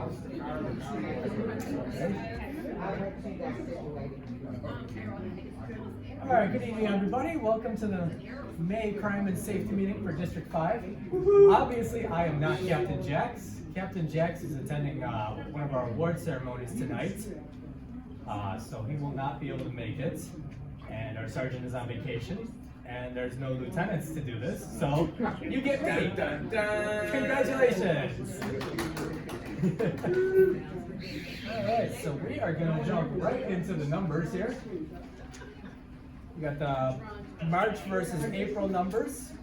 All right, good evening, everybody. Welcome to the May Crime and Safety meeting for District 5. Obviously, I am not Captain Jax. Captain Jax is attending one of our award ceremonies tonight, so he will not be able to make it. And our sergeant is on vacation, and there's no lieutenants to do this, so you get me. Dun, dun, dun. Congratulations. All right, so we are going to jump right into the numbers here. We got the March versus April numbers.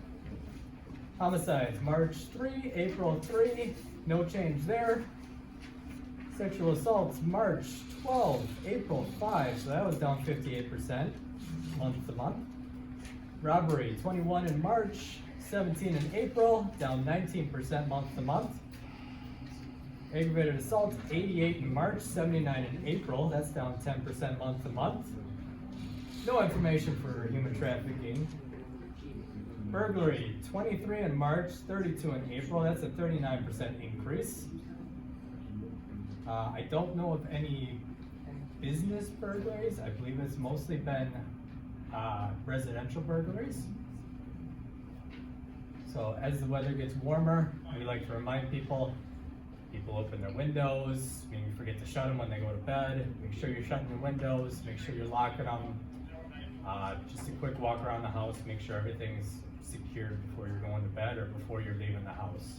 Homicides, March 3, April 3, no change there. Sexual assaults, March 12, April 5, so that was down 58% month to month. Robbery, 21 in March, 17 in April, down 19% month to month. Aggravated assault, 88 in March, 79 in April, that's down 10% month to month. No information for human trafficking. Burglary, 23 in March, 32 in April, that's a 39% increase. I don't know of any business burglaries. I believe it's mostly been residential burglaries. So as the weather gets warmer, we like to remind people open their windows, maybe forget to shut them when they go to bed. Make sure you're shutting your windows, make sure you're locking them. Just a quick walk around the house, make sure everything's secured before you're going to bed or before you're leaving the house.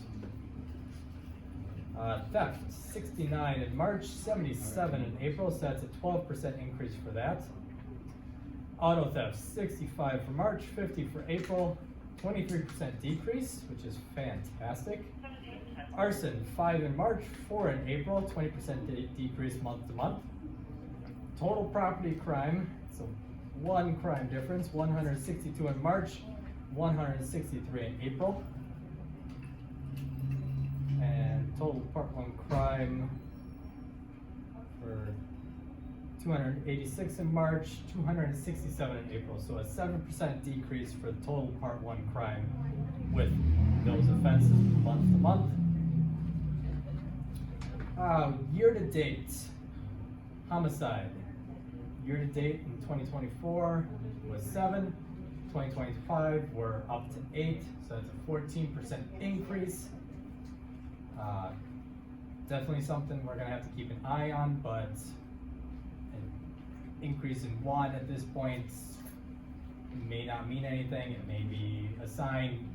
Theft, 69 in March, 77 in April, so that's a 12% increase for that. Auto theft, 65 for March, 50 for April, 23% decrease, which is fantastic. Arson, 5 in March, 4 in April, 20% decrease month to month. Total property crime, so one crime difference, 162 in March, 163 in April. And total part 1 crime for 286 in March, 267 in April. So a 7% decrease for the total part 1 crime with those offenses month to month. Year to date, homicide. Year to date in 2024 was 7. 2025 we're up to 8, so that's a 14% increase. Definitely something we're gonna have to keep an eye on, but an increase in 1 at this point may not mean anything. It may be a sign.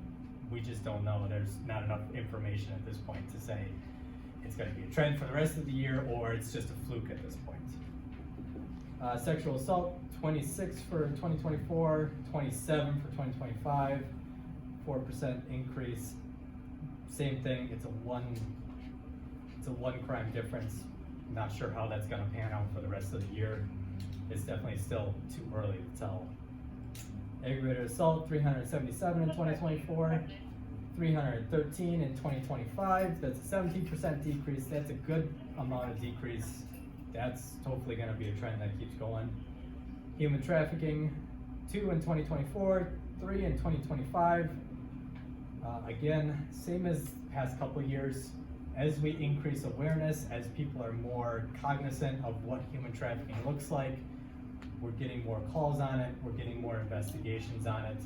We just don't know. There's not enough information at this point to say it's going to be a trend for the rest of the year or it's just a fluke at this point. Sexual assault, 26 for 2024, 27 for 2025, 4% increase. Same thing, it's a one crime difference. I'm not sure how that's going to pan out for the rest of the year. It's definitely still too early to tell. Aggravated assault, 377 in 2024, 313 in 2025. That's a 17% decrease. That's a good amount of decrease. That's hopefully going to be a trend that keeps going. Human trafficking, 2 in 2024, 3 in 2025. Again, same as past couple years. As we increase awareness, as people are more cognizant of what human trafficking looks like, we're getting more calls on it, we're getting more investigations on it.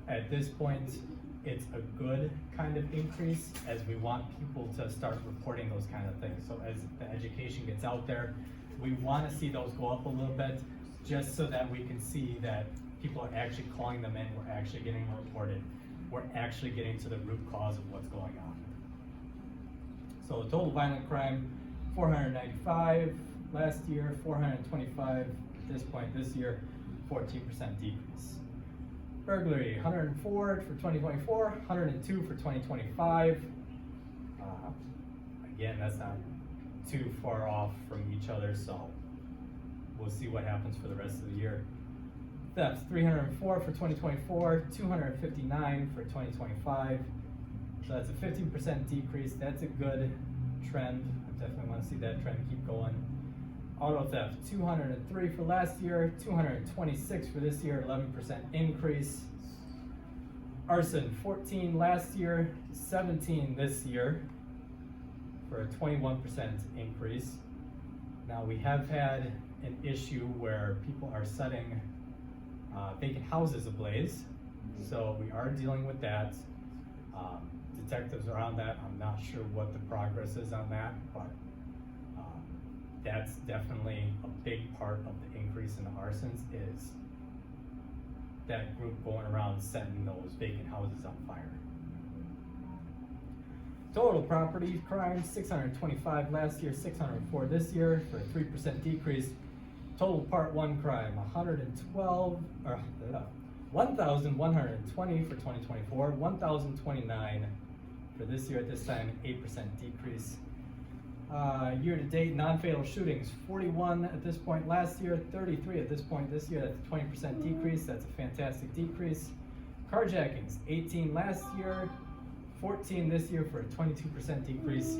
At this point, it's a good kind of increase as we want people to start reporting those kind of things. So as the education gets out there, we want to see those go up a little bit just so that we can see that people are actually calling them in, we're actually getting reported, we're actually getting to the root cause of what's going on. So total violent crime, 495 last year, 425 at this point this year, 14% decrease. Burglary, 104 for 2024, 102 for 2025. Again, that's not too far off from each other, so we'll see what happens for the rest of the year. Theft, 304 for 2024, 259 for 2025. So that's a 15% decrease. That's a good trend. I definitely want to see that trend keep going. Auto theft, 203 for last year, 226 for this year, 11% increase. Arson, 14 last year, 17 this year, for a 21% increase. Now, we have had an issue where people are setting vacant houses ablaze, so we are dealing with that. Detectives are on that. I'm not sure what the progress is on that, but that's definitely a big part of the increase in the arsons, is that group going around setting those vacant houses on fire. Total property crimes, 625 last year, 604 this year, for a 3% decrease. Total part one crime, 1,120 for 2024, 1,029 for this year at this time, 8% decrease. Year to date, non-fatal shootings, 41 at this point last year, 33 at this point this year. That's a 20% decrease. That's a fantastic decrease. Carjackings, 18 last year, 14 this year, for a 22% decrease.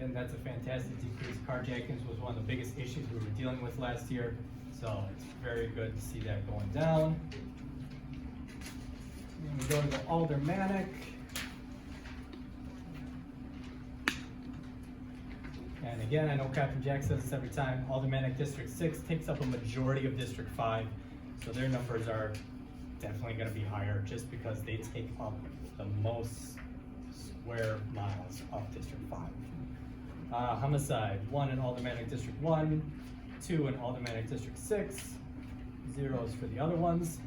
And that's a fantastic decrease. Carjackings was one of the biggest issues we were dealing with last year, so it's very good to see that going down. And we go to the Aldermanic. And again, I know Captain Jack says this every time, Aldermanic District 6 takes up a majority of District 5, so their numbers are definitely going to be higher just because they take up the most square miles of District 5. Homicide, 1 in Aldermanic District 1, 2 in Aldermanic District 6, zeros for the other ones.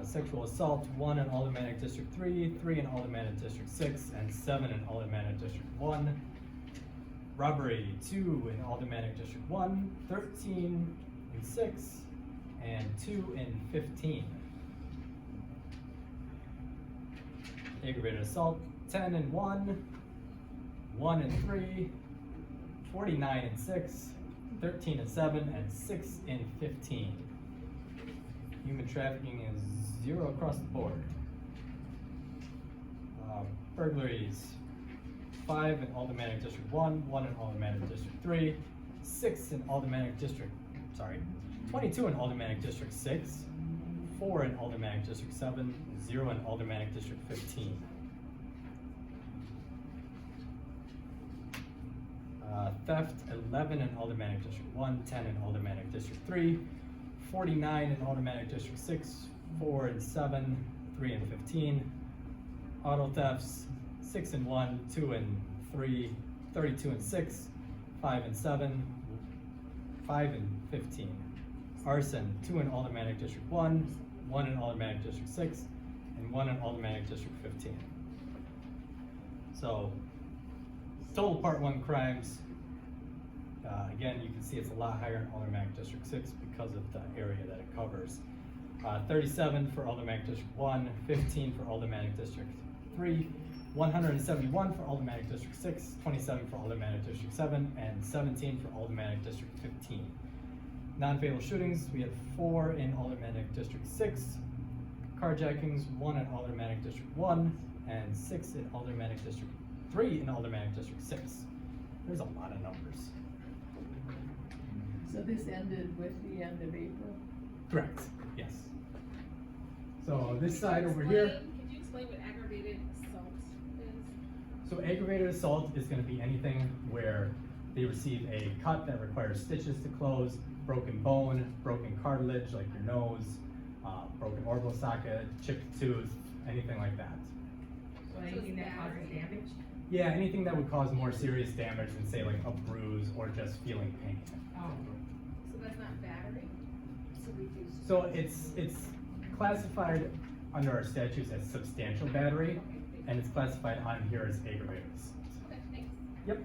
Sexual assault, 1 in Aldermanic District 3, 3 in Aldermanic District 6, and 7 in Aldermanic District 1. Robbery, 2 in Aldermanic District 1, 13 in 6, and 2 in 15. Aggravated assault, 10 in 1, 1 in 3, 49 in 6, 13 in 7, and 6 in 15. Human trafficking is 0 across the board. Burglaries, 5 in Aldermanic District 1, 1 in Aldermanic District 3, 6 in Aldermanic District, 22 in Aldermanic District 6, 4 in Aldermanic District 7, 0 in Aldermanic District 15. Theft, 11 in Aldermanic District 1, 10 in Aldermanic District 3, 49 in Aldermanic District 6, 4 and 7, 3 and 15. Auto thefts, 6 and 1, 2 and 3, 32 and 6, 5 and 7, 5 and 15. Arson, 2 in Aldermanic District 1, 1 in Aldermanic District 6, and 1 in Aldermanic District 15. So, total Part 1 crimes, again, you can see it's a lot higher in Aldermanic District 6 because of the area that it covers. 37 for Aldermanic District 1, 15 for Aldermanic District 3, 171 for Aldermanic District 6, 27 for Aldermanic District 7, and 17 for Aldermanic District 15. Non-fatal shootings, we had 4 in Aldermanic District 6, carjackings, 1 in Aldermanic District 1, and 6 in Aldermanic District 3 in Aldermanic District 6. There's a lot of numbers. So this ended with the end of April? Correct, yes. So this side over here. Could you explain what aggravated assault is? So aggravated assault is going to be anything where they receive a cut that requires stitches to close, broken bone, broken cartilage like your nose, broken orbital socket, chipped tooth, anything like that. So anything that causes damage? Yeah, anything that would cause more serious damage than say like a bruise or just feeling pain. Oh. So that's not battery? So it's classified under our statutes as substantial battery, and it's classified on here as aggravated assault. Okay, thanks. Yep.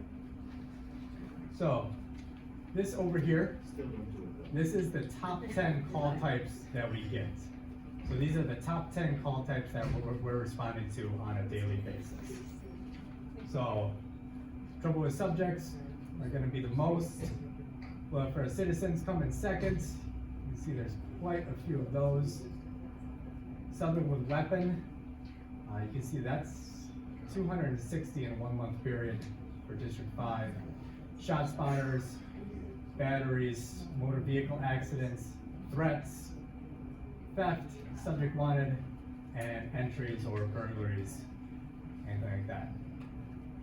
So this over here, this is the top 10 call types that we get. So these are the top 10 call types that we're responding to on a daily basis. So trouble with subjects are going to be the most. Well, for citizens come in second. You can see there's quite a few of those. Subject with weapon, you can see that's 260 in a 1 month period for District 5. Shot spotters, batteries, motor vehicle accidents, threats, theft, subject wanted, and entries or burglaries, anything like that.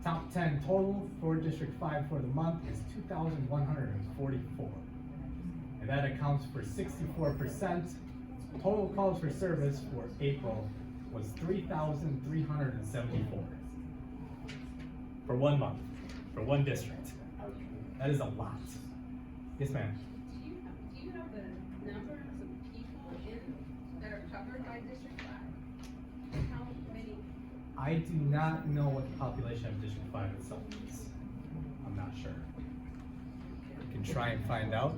Top 10 total for District 5 for the month is 2,144. And that accounts for 64%. Total calls for service for April was 3,374. For 1 month, for one district. That is a lot. Yes, ma'am. Do you have the numbers of people that are covered by District 5? How many? I do not know what the population of District 5 itself is. I'm not sure. I can try and find out.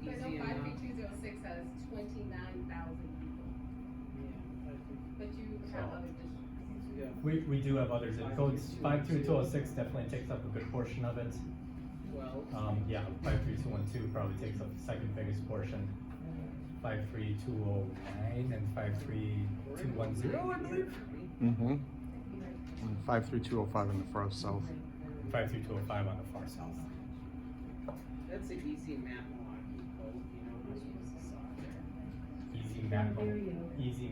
I know 53206 has 29,000 people, but you have other districts. We do have other zip codes. 53206 definitely takes up a good portion of it. Yeah, 53212 probably takes up the second biggest portion. 53209 and 53210, I believe. Mm-hmm. 53205 in the far south. 53205 on the far south. That's an easy map Milwaukee code, you know, most of us saw there. Easy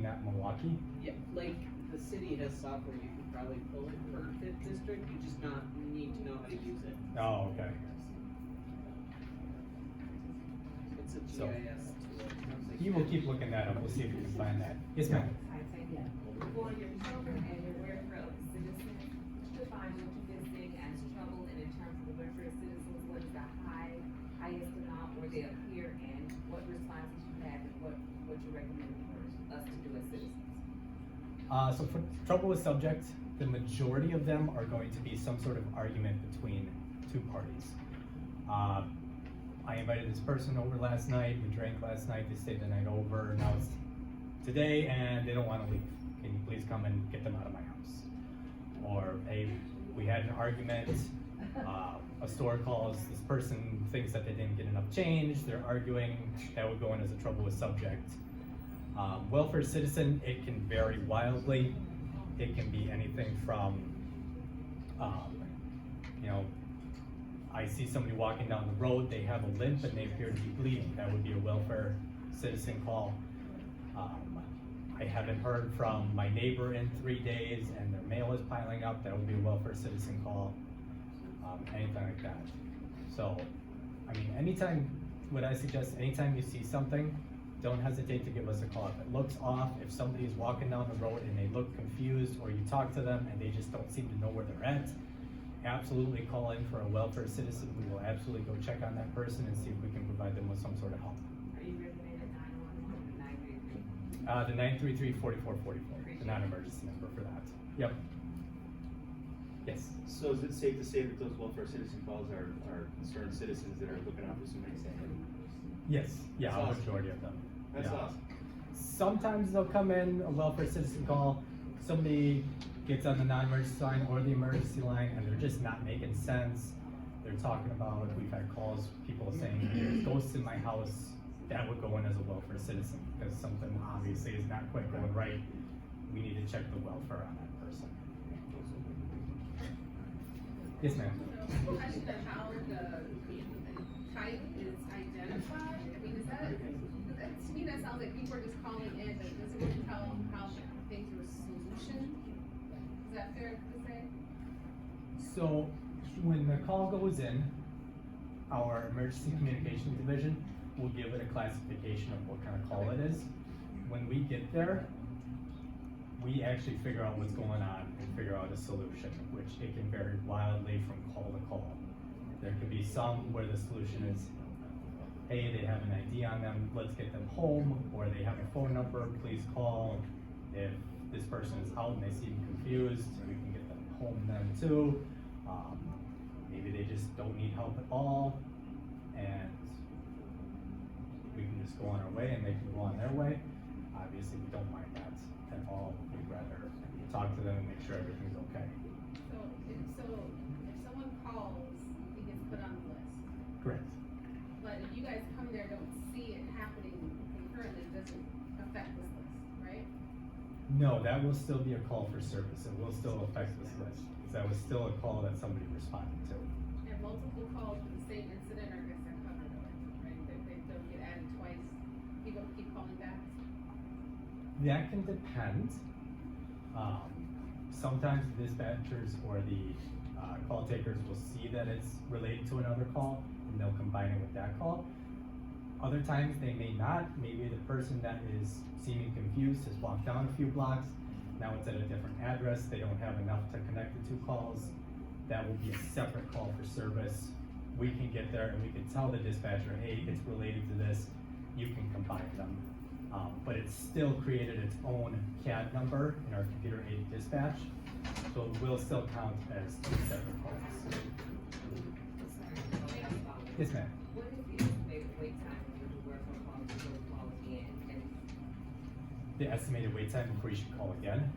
map Milwaukee. Yeah, like the city has software, you can probably pull it for 5th district, you just need to know how to use it. Oh, okay. It's a So, GIS tool. You will keep looking that up. We'll see if we can find that. Yes, ma'am. For your children and your welfare of citizens, define what you distinct as trouble, and in terms of the welfare of citizens, what is the highest amount where they appear, and what responses you have, and what you recommend for us to do as citizens? So for trouble with subject, the majority of them are going to be some sort of argument between two parties. I invited this person over last night, we drank last night, they stayed the night over, now it's today and they don't wanna leave. Can you please come and get them out of my house? Or, hey, we had an argument, a store calls, this person thinks that they didn't get enough change, they're arguing, that would go in as a trouble with subject. Welfare citizen, it can vary wildly. It can be anything from, you know, I see somebody walking down the road, they have a limp and they appear to be bleeding. That would be a welfare citizen call. I haven't heard from my neighbor in 3 days and their mail is piling up. That would be a welfare citizen call. Anything like that. So, I mean, anytime, what I suggest, anytime you see something, don't hesitate to give us a call. If it looks off, if somebody is walking down the road and they look confused, or you talk to them and they just don't seem to know where they're at, absolutely call in for a welfare citizen. We will absolutely go check on that person and see if we can provide them with some sort of help. Are you recommending 911 or 933? The 933-4444, the non-emergency number for that. Yep. Yes. So is it safe to say that those welfare citizen calls are concerned citizens that are looking out for somebody's safety? Yes. Yeah, That's a awesome. majority of them. That's Yeah. awesome. Sometimes they'll come in, a welfare citizen call, somebody gets on the non-emergency line or the emergency line and they're just not making sense. They're talking about, we've had calls, people saying, there's ghosts in my house. That would go in as a welfare citizen because something obviously is not quite going right. We need to check the welfare on that person. Yes, ma'am. So, question of how the type is identified, I mean, is that, to me, that sounds like people are just calling in, but does it really tell them how they do a solution? Is that fair to say? So when the call goes in, our emergency communications division will give it a classification of what kind of call it is. When we get there, we actually figure out what's going on and figure out a solution, which it can vary wildly from call to call. There could be some where the solution is, hey, they have an ID on them, let's get them home, or they have a phone number, please call. If this person is out and they seem confused, we can get them home then too. Maybe they just don't need help at all, and we can just go on our way and they can go on their way. Obviously, we don't mind that at all. We'd rather talk to them and make sure everything's okay. So if someone calls, it gets put on the list. Correct. But if you guys come there, don't see it happening concurrently, it doesn't affect this list, right? No, that will still be a call for service. It will still affect this list. That was still a call that somebody responded to. And multiple calls for the same incident are gonna get covered, right? They don't get added twice, people keep calling back. That can depend. sometimes the dispatchers or the call takers will see that it's related to another call and they'll combine it with that call. Other times they may not. Maybe the person that is seeming confused has walked down a few blocks. Now it's at a different address. They don't have enough to connect the two calls. That will be a separate call for service. We can get there and we can tell the dispatcher, hey, it's related to this. You can combine them. But it's still created its own CAD number in our computer aided dispatch. So it will still count as two separate calls. Yes, ma'am. What is the estimated wait time when you work for calls to go call again? And The estimated wait time before you should call again.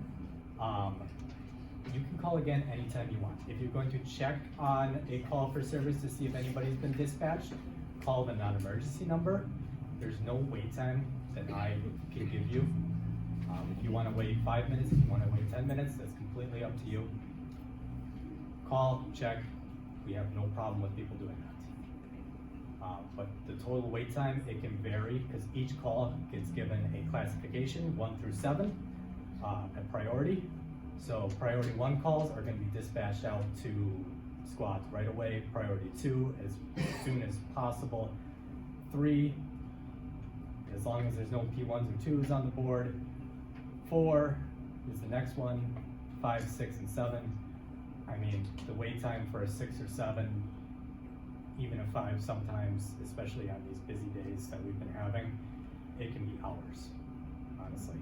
You can call again anytime you want. If you're going to check on a call for service to see if anybody's been dispatched, call the non-emergency number. There's no wait time that I can give you. If you wanna wait 5 minutes, if you wanna wait 10 minutes, that's completely up to you. Call, check, we have no problem with people doing that. But the total wait time, it can vary, because each call gets given a classification, 1 through 7, a priority. So priority 1 calls are gonna be dispatched out to squads right away. Priority 2 as soon as possible. 3, as long as there's no P1s or 2s on the board. 4 is the next one. 5, 6, and 7. I mean, the wait time for a 6 or 7, even a 5 sometimes, especially on these busy days that we've been having, it can be hours, honestly.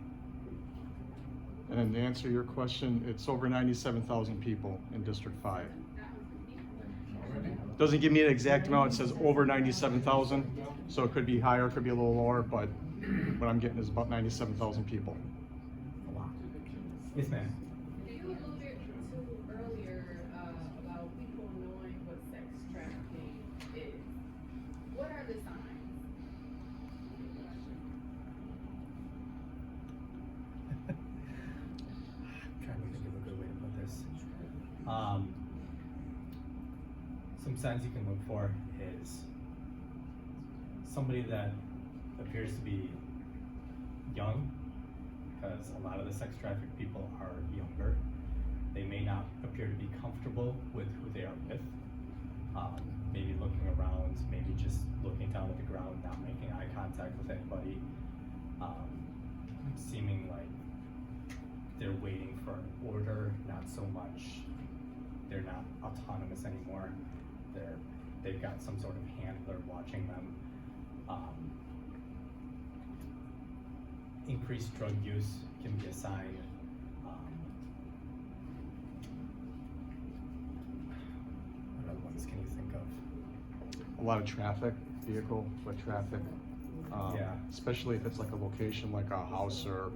And then to answer your question, it's over 97,000 people in District 5. Doesn't give me an exact amount, it says over 97,000, so it could be higher, it could be a little lower, but what I'm getting is about 97,000 people. A lot. Yes, ma'am. You alluded to earlier, about people knowing what sex trafficking is. What are the signs? Trying to think of a good way to put this. Some signs you can look for is somebody that appears to be young, because a lot of the sex trafficked people are younger. They may not appear to be comfortable with who they are with. Maybe looking around, maybe just looking down at the ground, not making eye contact with anybody. Seeming like they're waiting for an order, not so much. They're not autonomous anymore. They've got some sort of handler watching them. Increased drug use can be a sign. What other ones can you think of? A lot of traffic, vehicle foot traffic. Yeah. Especially if it's like a location like a house or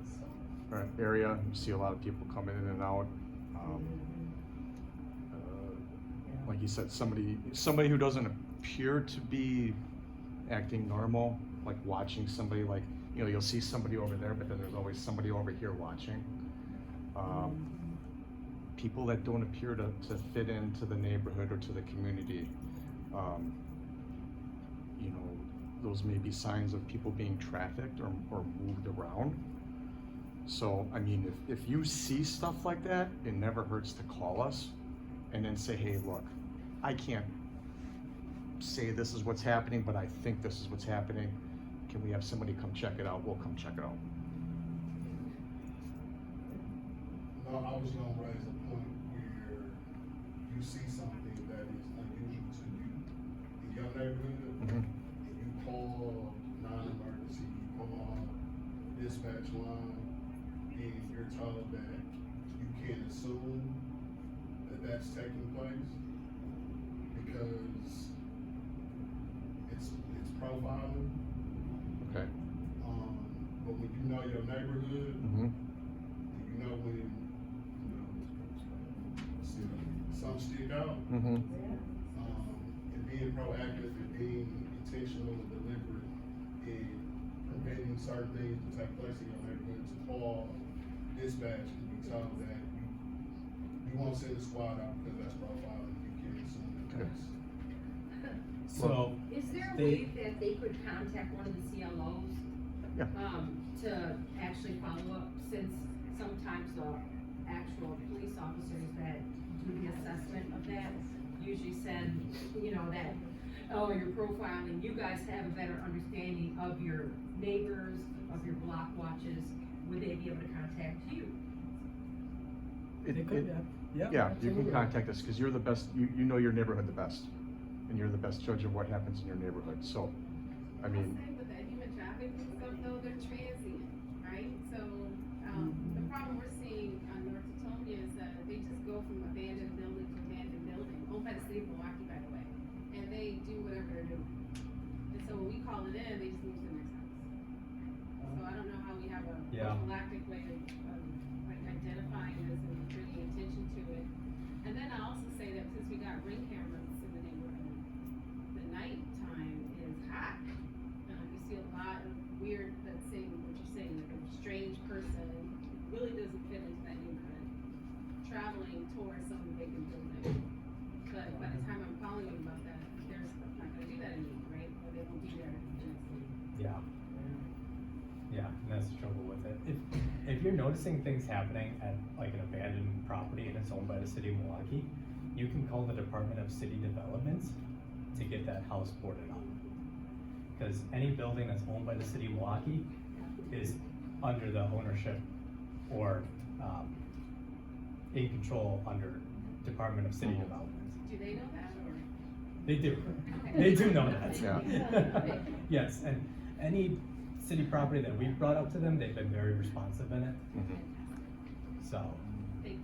an area, you see a lot of people coming in and out. Like you said, somebody who doesn't appear to be acting normal, like watching somebody, like, you know, you'll see somebody over there, but then there's always somebody over here watching. People that don't appear to fit into the neighborhood or to the community. You know, those may be signs of people being trafficked or moved around. So, I mean, if you see stuff like that, it never hurts to call us and then say, hey, look, I can't say this is what's happening, but I think this is what's happening. Can we have somebody come check it out? We'll come check it out. No, I was gonna raise a point where you see something that is unusual to you in your neighborhood, Mhm. and you call non-emergency, you call dispatch line, and you're told that you can't assume that that's taking place because it's profiling. Okay. But when you know your neighborhood, Mm-hmm. you know when, you know, some stick out, Mm-hmm. and being proactive and being intentional and deliberate in preventing certain things to take place in your neighborhood, to call dispatch and be told that you won't send a squad out because that's profiling, you can't assume that Okay. that's. So, Is there a They- way that they could contact one of the CLOs? Yeah. To actually follow up, since sometimes the actual police that usually send, you know, that, oh, your profile, and you guys have a better understanding of your neighbors, of your block watches, would they be able to contact you? They could, yeah. Yeah, you absolutely. can contact us, cause you're the best, you know your neighborhood the best, and you're the best judge of what happens in your neighborhood, so, I mean, Same with that human traffic and stuff though, they're transient, right? So, the problem we're seeing on North Tetonia is that they just go from abandoned building to abandoned building, owned by the city of Milwaukee, by the way. And they do whatever they're doing. And so when we call it in, they just move to the next house. So I don't know how we have a Yeah. prophylactic way of like identifying this and bringing attention to it. And then I also say that since we got ring cameras in the neighborhood, the nighttime is hot. You see a lot of weird, let's say what you're saying, like a strange person, really doesn't fit into that neighborhood, traveling towards some vacant building. But by the time I'm calling them about that, they're not gonna do that anymore, right? Or they won't be there the next week. Yeah. Yeah, and that's the trouble with it. If you're noticing things happening at like an abandoned property and it's owned by the city of Milwaukee, you can call the Department of City Development to get that house boarded up. Cause any building that's owned by the city of Milwaukee is under the ownership or, in control under Department of City Development. Do they know that or? They do. Okay. They do know that. Yeah. Yes, and any city property that we've brought up to them, they've been very responsive in it, mhm. so, Thank you.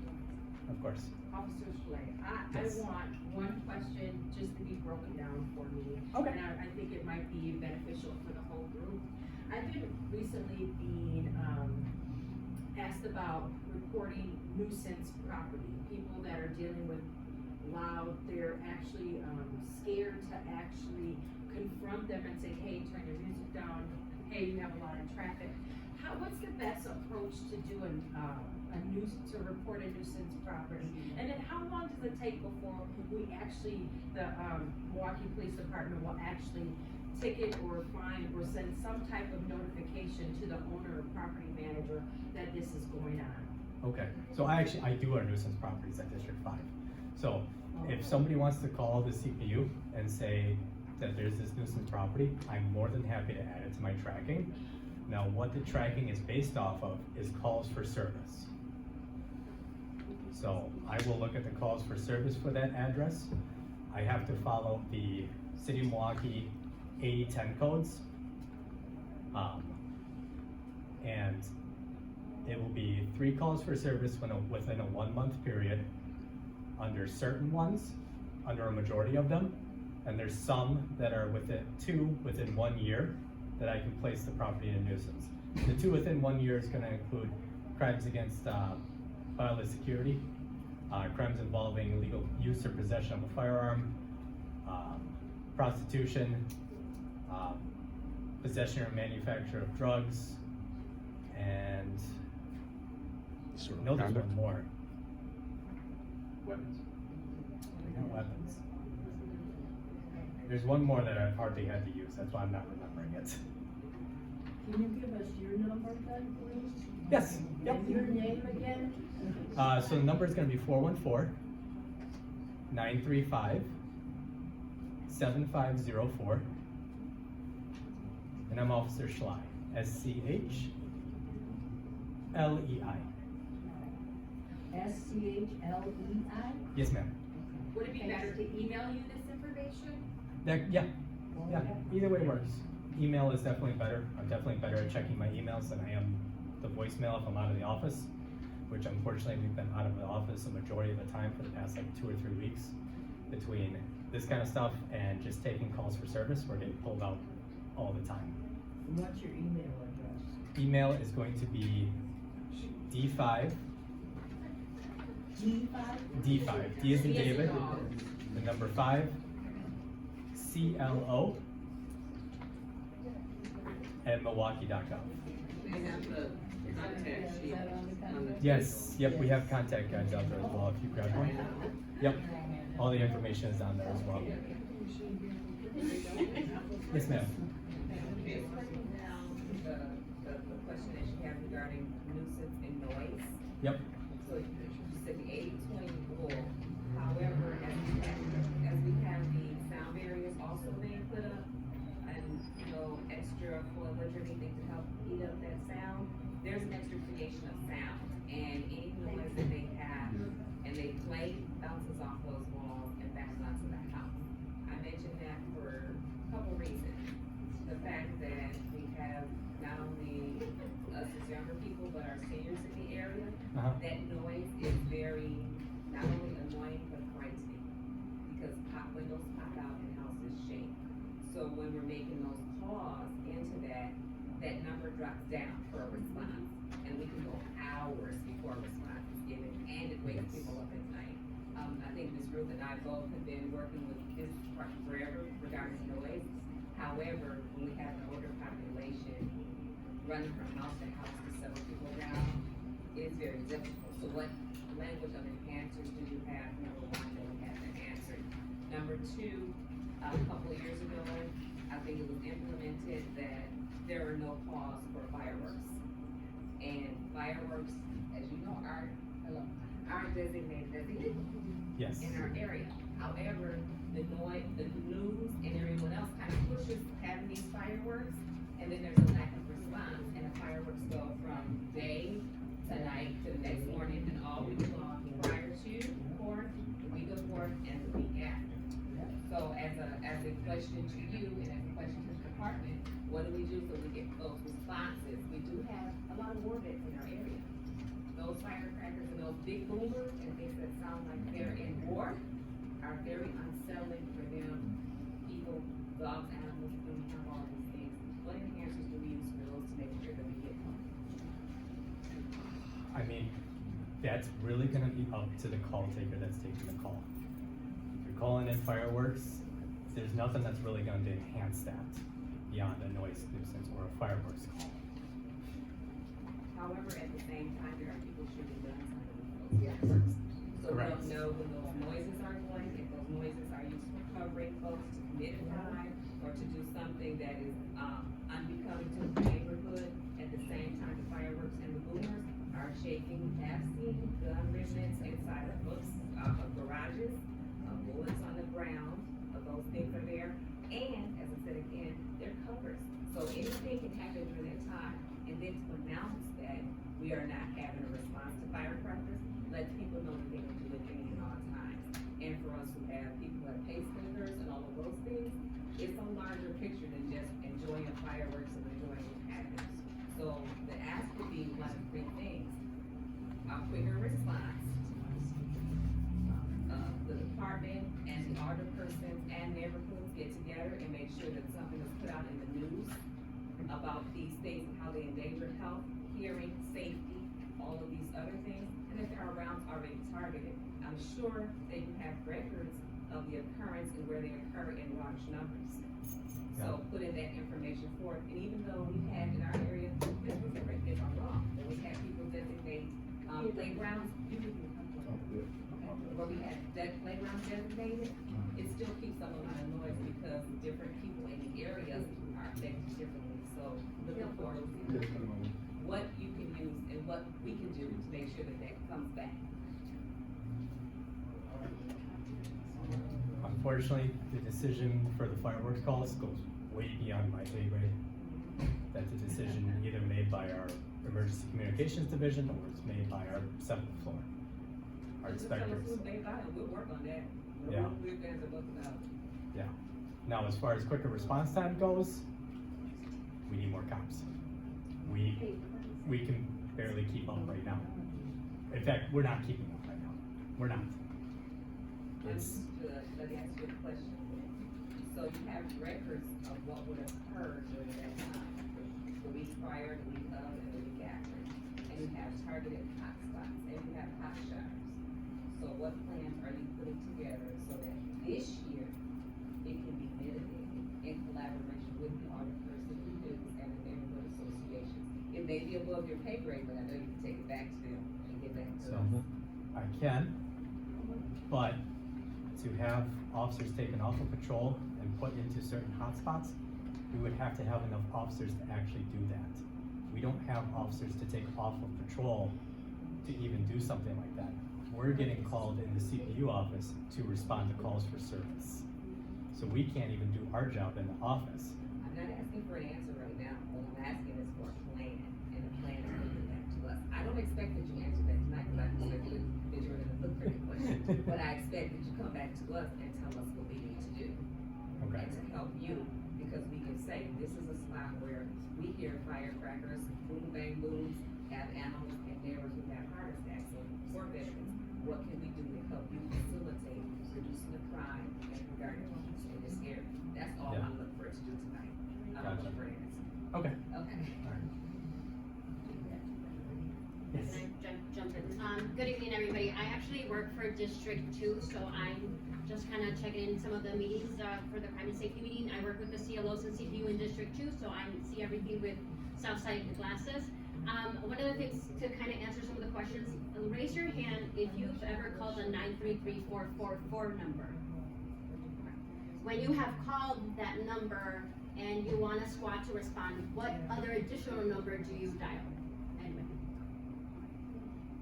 of course. Officer Schley, I Yes. want one question just to be broken down for me. Okay. And I think it might be beneficial for the whole group. I've been recently being, asked about reporting nuisance property. People that are dealing with loud, they're actually, scared to actually confront them and say, hey, turn your music down, hey, you have a lot of traffic. What's the best approach to do to report a nuisance property? And then how long does it take before we actually, the, Milwaukee Police Department will actually ticket or fine or send some type of notification to the owner or property manager that this is going on? Okay, so I do our nuisance properties at District 5. So if somebody wants to call the CPU and say that there's this nuisance property, I'm more than happy to add it to my tracking. Now, what the tracking is based off of is calls for service. So I will look at the calls for service for that address. I have to follow the City of Milwaukee 8010 codes. And it will be 3 calls for service within a 1 month period under certain ones, under a majority of them. And there's some that are within 1 year that I can place the property in nuisance. The 2 within 1 year is gonna include crimes against bodily security, crimes involving illegal use or possession of a firearm, prostitution, possession or manufacture of drugs, and Sort of no, there's conduct. one more. Weapons. We got weapons. There's one more that I've hardly had to use, that's why I'm not remembering it. Can you give us your number then, please? Yes, yep. And your name again? So the number is gonna be 414-935-7504. And I'm Officer Schley, SCHLEI. SCHLEI? Yes, ma'am. Would it be better to email you this information? Yeah, either way works. Email is definitely better. I'm definitely better at checking my emails than I am the voicemail if I'm out of the office, which unfortunately we've been out of the office a majority of the time for the past like 2 or 3 weeks. Between this kind of stuff and just taking calls for service, we're getting pulled out all the time. What's your email address? Email is going to be D5, D is in David, the number 5, CLO, at Milwaukee.gov. They have the contact sheet on the. Yes, yep, we have contact guides out there as well, if you grab one. Yep, all the information is on there as well. Yes, ma'am. Okay, so now, the question that you have regarding nuisance and noise. Yep. So you said the 80-20 rule, however, as we us as younger people, but our seniors in the area, Uh-huh. that noise is very, not only annoying, but frightening. Because windows pop out and houses shake. So when we're making those calls into that, that number drops down for a response. And we can go hours before a response is given, and it wakes people up at night. I think Ms. Ruth and I both have been working with this forever regarding noise. However, when we have an older population running from house to house to settle people down, it's very difficult. So what language of enhancers do you have? Number one, that we have to answer. Number two, a couple of years ago, I think it was implemented that there are no calls for fireworks. And fireworks, as you know, are designated Yes. in our area. However, the noise, the news and everyone else kind of pushes having these fireworks, and then there's a lack of response, and the fireworks go from day to night to the next morning and all week long prior to Fourth, the week of Fourth, and the week after. So as a question to you and as a question to the department, what do we do so we get those responses? We do have a lot of war vets in our area. Those firecrackers and those big boomers and things that sound like they're in war are very unsettling for them, people, dogs, animals, and we have all these things. What enhancers do we use for those to make sure that we get home? I mean, that's really gonna be up to the call taker that's taking the call. If you're calling in fireworks, there's nothing that's really going to enhance that beyond a noise nuisance or a fireworks call. However, at the same time, there are people shooting guns under those fireworks. So we Correct. don't know when those noises are going, if those noises are used for covering folks to commit a crime or to do something that is, unbecoming to the neighborhood. At the same time, the fireworks and the boomers are shaking. We have seen gun remnants inside of books, of garages, bullets on the ground, those things are there. And, as I said again, they're covers. So anything can happen during that time. And then to announce that we are not having a response to firecrackers, let people know that they can do it any and all times. And for us who have people who have pacemakers and all of those things, it's a larger picture than just enjoying fireworks and enjoying what happens. So the ask would be one of three things: a quicker response. The department and the alderpersons and neighborhoods get together and make sure that something is put out in the news about these things and how they endanger health, hearing, safety, all of these other things. And if there are rounds already targeted, I'm sure they can have records of the occurrence and where they occur in large numbers. So putting that information forth, and even though we had in our area, this was correct if I'm wrong, but we had people designate, playgrounds, where we had that playground designated, it still keeps up a lot of noise because different people in the areas are affected differently. So looking for what you can use and what we can do to make sure that that comes back. Unfortunately, the decision for the fireworks calls goes way beyond my pay grade. That's a decision either made by our emergency communications division or it's made by our seventh floor, our Just tell us inspectors. who's made by it, we'll work on that. Yeah. We're fans of both about. Yeah. Now, as far as quicker response time goes, we need more cops. We can barely keep up right now. In fact, we're not keeping up right now. We're not. It's, Let me ask you a question. So you have records of what would have occurred during that time, the week prior, the week of, and the week after. And you have targeted hot spots, and you have hot showers. So what plans are you putting together so that this year it can be mitigated in collaboration with the alderpersons, the news, and the neighborhood associations? It may be above your pay grade, but I know you can take it back to them and get back to so, us. I can, but to have officers taken off of patrol and put into certain hotspots, we would have to have enough officers to actually do that. We don't have officers to take off of patrol to even do something like that. We're getting called in the CPU office to respond to calls for service. So we can't even do our job in the office. I'm not asking for an answer right now. What I'm asking is for a plan, and a plan is coming back to us. I don't expect that you answer that tonight, because I expected that you were gonna look for the question. But I expect that you come back to us and tell us what we need to do. Okay. And to help you, because we can say, this is a spot where we hear firecrackers, boom, bang, booms, have animals and neighbors who have heart attacks. So for veterans, what can we do to help you facilitate reducing the crime and regarding peace in this area? That's all Yeah. I'm looking for to do tonight. I'm Gotcha. looking for an answer. Okay. Okay. Alright. Yes. Can I jump in? Good evening, everybody. I actually work for District 2, so I'm just kind of checking in some of the meetings for the crime and safety meeting. I work with the CLOs and CPU in District 2, so I see everything with Southside glasses. One of the things to kind of answer some of the questions, raise your hand if you've ever called a 933-444 number. When you have called that number and you want a squad to respond, what other additional number do you dial? Anyway.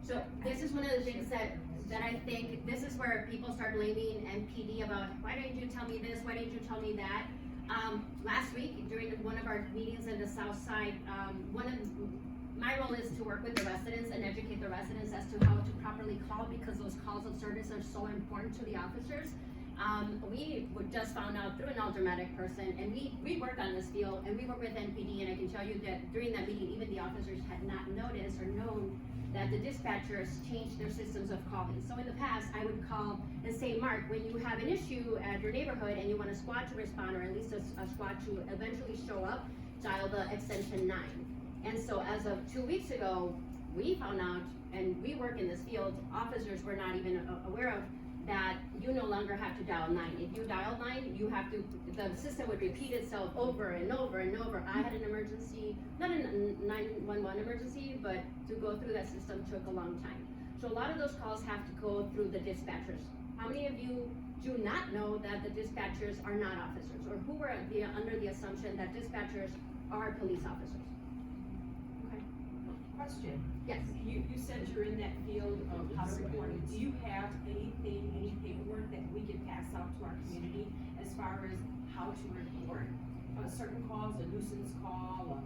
So this is one of the things that I think, this is where people start blaming MPD about, why didn't you tell me this, why didn't you tell me that? Last week, during one of our meetings in the South Side, my role is to work with the residents and educate the residents as to how to properly call, because those calls of service are so important to the officers. We just found out through an aldermanic person, and we work on this field, and we work with NPD, and I can tell you that during that meeting, even the officers had not noticed or known that the dispatchers changed their systems of calling. So in the past, I would call and say, Mark, when you have an issue at your neighborhood and you want a squad to respond, or at least a squad to eventually show up, dial the extension 9. And so as of 2 weeks ago, we found out, and we work in this field, officers were not even aware of, that you no longer have to dial 9. If you dial 9, you have to, the system would repeat itself over and over and over. I had an emergency, not a 911 emergency, but to go through that system took a long time. So a lot of those calls have to go through the dispatchers. How many of you do not know that the dispatchers are not officers, or who were under the assumption that dispatchers are police officers? Okay. Question. Yes. You said you're in that field of how to report it. Do you have anything, any paperwork that we can pass out to our community as far as how to report certain calls, a nuisance call,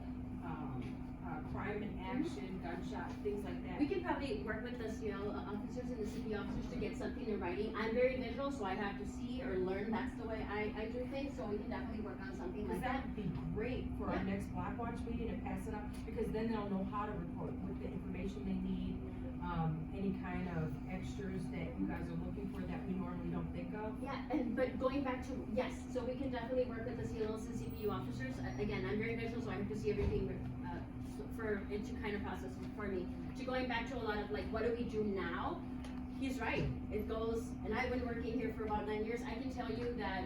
a crime in action, gunshot, things like that? We could probably work with the CL officers and the city officers to get something in writing. I'm very visual, so I have to see or learn. That's the way I do things, so we can definitely work on something like Because that that. would be great for our next Black Watch meeting and pass it out, because then they'll know how to report with the information they need, any kind of extras that you guys are looking for that we normally don't think of. Yeah, but going back to, yes, so we can definitely work with the CLOs and CPU officers. Again, I'm very visual, so I have to see everything for it to kind of process for me. To going back to a lot of like, what do we do now? He's right. It goes, and I've been working here for about 9 years. I can tell you that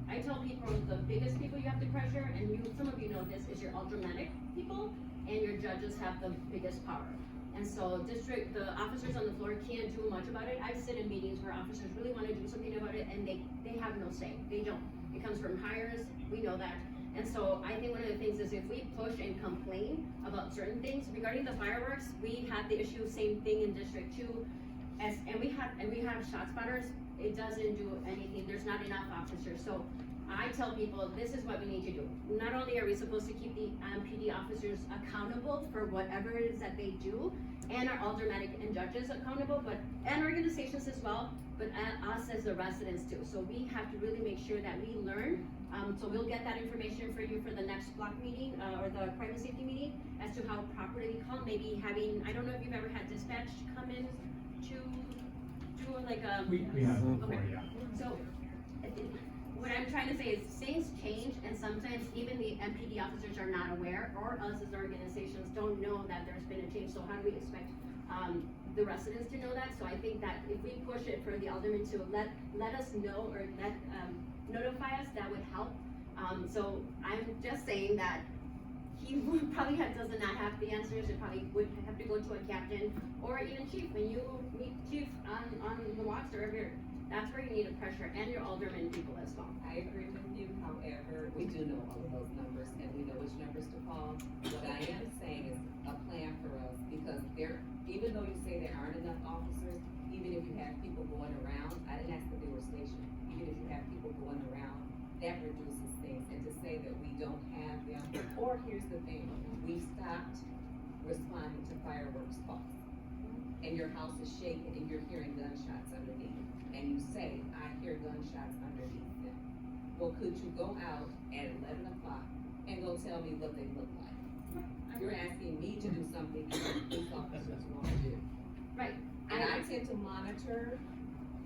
I tell people the biggest people you have to pressure, and some of you know this, is your aldermanic people, and your judges have the biggest power. And so the officers on the floor can't do much about it. I sit in meetings where officers really want to do something about it, and they have no say. They don't. It comes from hires, we know that. And so I think one of the things is if we push and complain about certain things, regarding the fireworks, we had the issue, same thing in District 2. And we have shot spotters, it doesn't do anything, there's not enough officers. So I tell people, this is what we need to do. Not only are we supposed to keep the PD officers accountable for whatever it is that they do, and our aldermanic and judges accountable, and organizations as well, but us as the residents too. So we have to really make sure that we learn. So we'll get that information for you for the next block meeting, or the crime and safety meeting, as to how properly call, maybe having, I don't know if you've ever had dispatch come in to like a. We have before, Okay. yeah. So, what I'm trying to say is things change, and sometimes even the MPD officers are not aware, or us as organizations don't know that there's been a change. So how do we expect the residents to know that? So I think that if we push it for the aldermen to let us know, or notify us, that would help. So I'm just saying that he probably does not have the answers. It probably would have to go to a captain or even chief. When you meet chief on the watch or that's where you need a pressure, and your alderman people as well. I agree with you, however, we do know all of those numbers and we know which numbers to call. What I am saying is a plan for us, because even though you say there aren't enough officers, even if you have people going around, I didn't ask that they were stationed, even if you have people going around, that reduces things. And to say that we don't have them, or here's the thing, we stopped responding to fireworks calls, and your house is shaking and you're hearing gunshots underneath, and you say, I hear gunshots underneath them. Well, could you go out at 11 o'clock and go tell me what they look like? You're asking me to do something that police officers want to do. Right. And I tend to monitor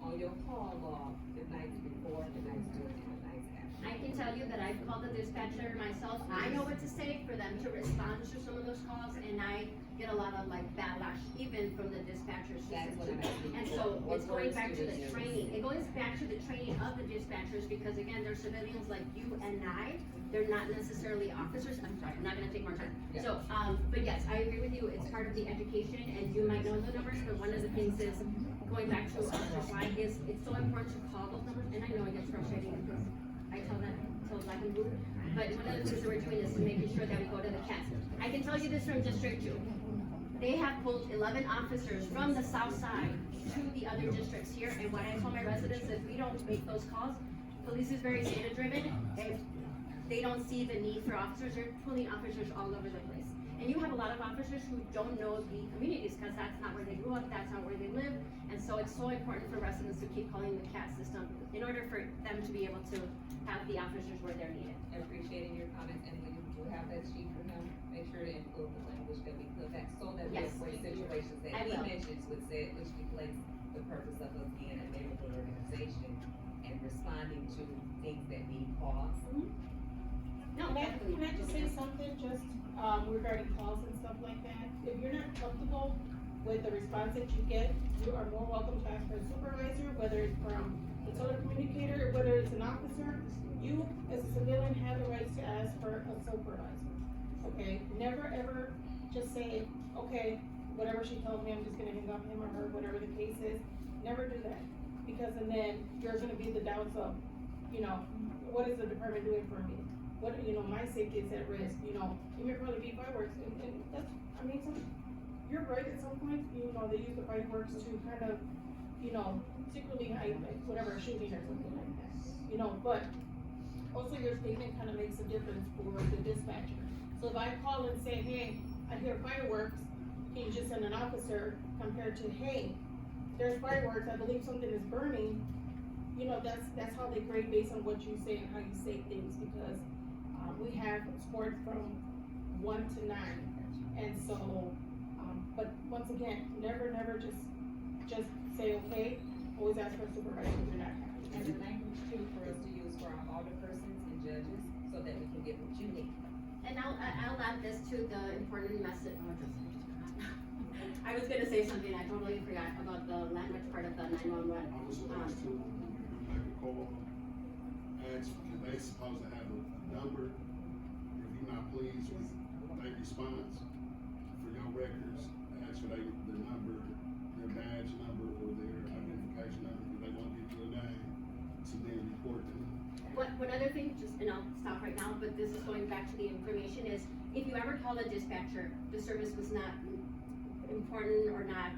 on your call log the nights before, the nights during, and the nights after. I can tell you that I've called the dispatcher myself. I know what to say for them to respond to some of those calls, and I get a lot of like backlash even from the dispatchers. That's what I'm asking. And so What it's going words back do to they the use? training. It goes back to the training of the dispatchers because again, they're civilians like you and I. They're not necessarily officers. I'm sorry, I'm not gonna take more time. Yeah. So, but yes, I agree with you. It's part of the education and you might know the numbers, but one of the things is going back to Officer Sly is it's so important to call those numbers. And I know it gets frustrating because I tell that till black and blue. But one of the things that we're doing is making sure that we go to the cats. I can tell you this from District 2. They have pulled 11 officers from the south side to the other districts here, and what I tell my residents, if we don't make those calls, police is very data driven, if they don't see the need for officers, they're pulling officers all over the place. And you have a lot of officers who don't know the communities, because that's not where they grew up, that's not where they live, and so it's so important for residents to keep calling the CAT system in order for them to be able to have the officers where they're needed. Appreciating your comments, and when you do have that sheet for him, make sure to include the language that we put back, so that we Yes. avoid situations that I he will. mentions which reflects the purpose of us being a neighborhood organization and responding to things that need pause. No, Can I just say something, regarding calls and stuff like that? If you're not comfortable with the response that you get, you are more welcome to ask for a supervisor, whether it's from the telecommunicator, whether it's an officer. You, as a civilian, have the right to ask for a supervisor, okay? Never ever just say, okay, whatever she tells me, I'm just gonna hang up him or her, whatever the case is. Never do that, because and then there's gonna be the doubts of, what is the department doing for me? What, my safety is at risk, it may probably be fireworks, and that's, you're right, at some point, they use the fireworks to kind of, secretly hide, like, whatever, a shooting or something like that, but also your statement kind of makes a difference for the dispatcher. So if I call and say, hey, I hear fireworks, can you just send an officer, compared to, hey, there's fireworks, I believe something is burning, that's how they grade based on what you say and how you say things, because we have scores from 1 to 9, and so, but once again, never just say, okay, always ask for a supervisor if you're not happy. And the language too for us to use for our alderpersons and judges, so that we can get what you need. And I'll add this to the important message. I was gonna say something, I totally forgot about the language part of the 911. I was supposed to, when you make a call, ask, if they supposed to have a number, if you're not pleased with their response, for your records, ask for the number, their badge number, or their identification number, if they want to give you a name, to then report to them. One other thing, and I'll stop right now, but this is going back to the information, is if you ever call a dispatcher, the service was not important or not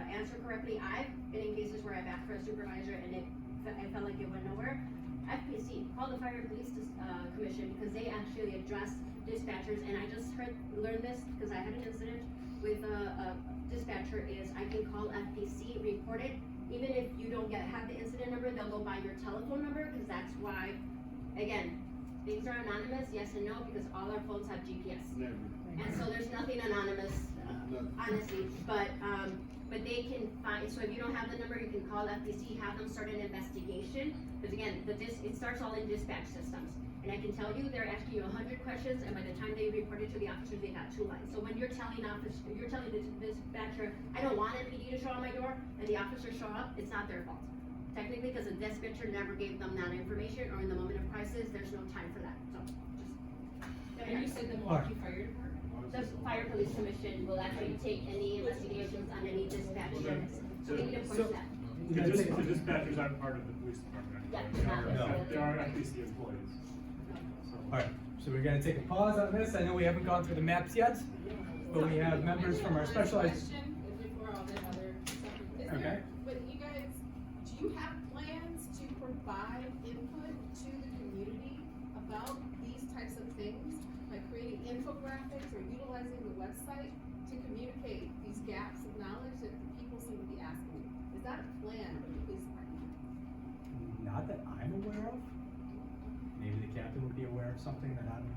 answered correctly, I've been in cases where I've asked for a supervisor and I felt like it went nowhere. FPC, call the Fire and Police Commission, because they actually address dispatchers, and I just learned this because I had an incident with a dispatcher, is I can call FPC, report it, even if you don't have the incident number, they'll go by your telephone number, because that's why, again, things are anonymous, yes and no, because all our phones have GPS. Never. And so there's nothing anonymous, honestly, but they can find, so if you don't have the number, you can call FPC, have them start an investigation, because again, it starts all in dispatch systems. And I can tell you, they're asking you 100 questions, and by the time they report it to the officers, they got 2 lines. So when you're telling the dispatcher, I don't want a PD to show on my door, and the officers show up, it's not their fault. Technically, because the dispatcher never gave them that information, or in the moment of crisis, there's no time for that, so just. And you said the Milwaukee Fire Department? The Fire Police Commission will actually take any investigations on any dispatch units, so we need to push that. The dispatchers aren't part of the police department. Yeah, No. They are FPC employees. Alright, so we're gonna take a pause on this. I know we haven't gone through the maps yet, but we have members from our specialized. Question, before all that other stuff. Is Okay. there, but you guys, do you have plans to provide input to the community about these types of things? Like creating infographics or utilizing the website to communicate these gaps of knowledge that the people seem to be asking? Is that a plan for the police department? Not that I'm aware of. something that I'm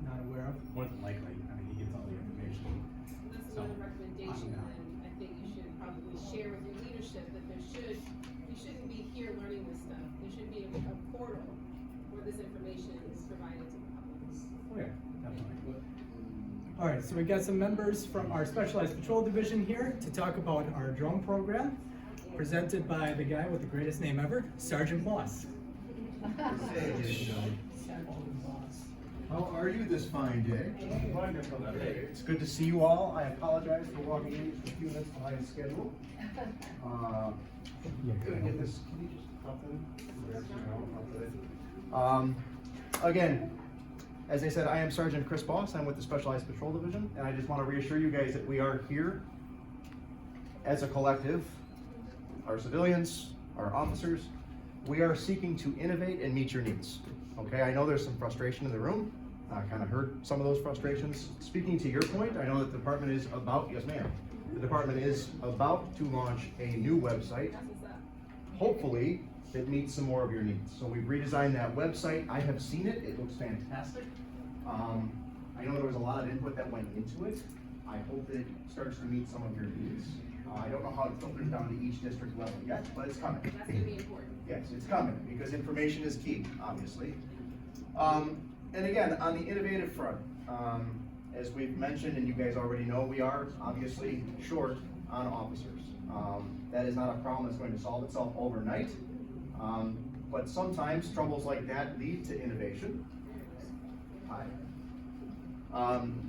not aware of? More than likely, I mean, he gets all the information. That's So, another recommendation, I'm not. and I think you should probably share with your leadership that you shouldn't be here learning this stuff. There should be a portal where this information is provided to the public. Oh, yeah, definitely. All right, so we got some members from our Specialized Patrol Division here to talk about our drone program, presented by the guy with the greatest name ever, Sergeant Boss. How are you this fine day? It's good to see you all. I apologize for walking in just a few minutes behind schedule. Could I get this? Can you just hop in? Again, as I said, I am Sergeant Chris Boss. I'm with the Specialized Patrol Division, and I just want to reassure you guys that we are here as a collective, our civilians, our officers. We are seeking to innovate and meet your needs. Okay, I know there's some frustration in the room. I kind of heard some of those frustrations. Speaking to your point, I know that the department is about, yes ma'am, the department is about to launch a new website. Hopefully, that meets some more of your needs. So we've redesigned that website. I have seen it. It looks fantastic. I know there was a lot of input that went into it. I hope that it starts to meet some of your needs. I don't know how it filters down to each district level yet, but it's coming. That's gonna be important. Yes, it's coming, because information is key, obviously. And again, on the innovative front, as we've mentioned, and you guys already know, we are obviously short on officers. That is not a problem that's going to solve itself overnight. But sometimes troubles like that lead to innovation. Hi.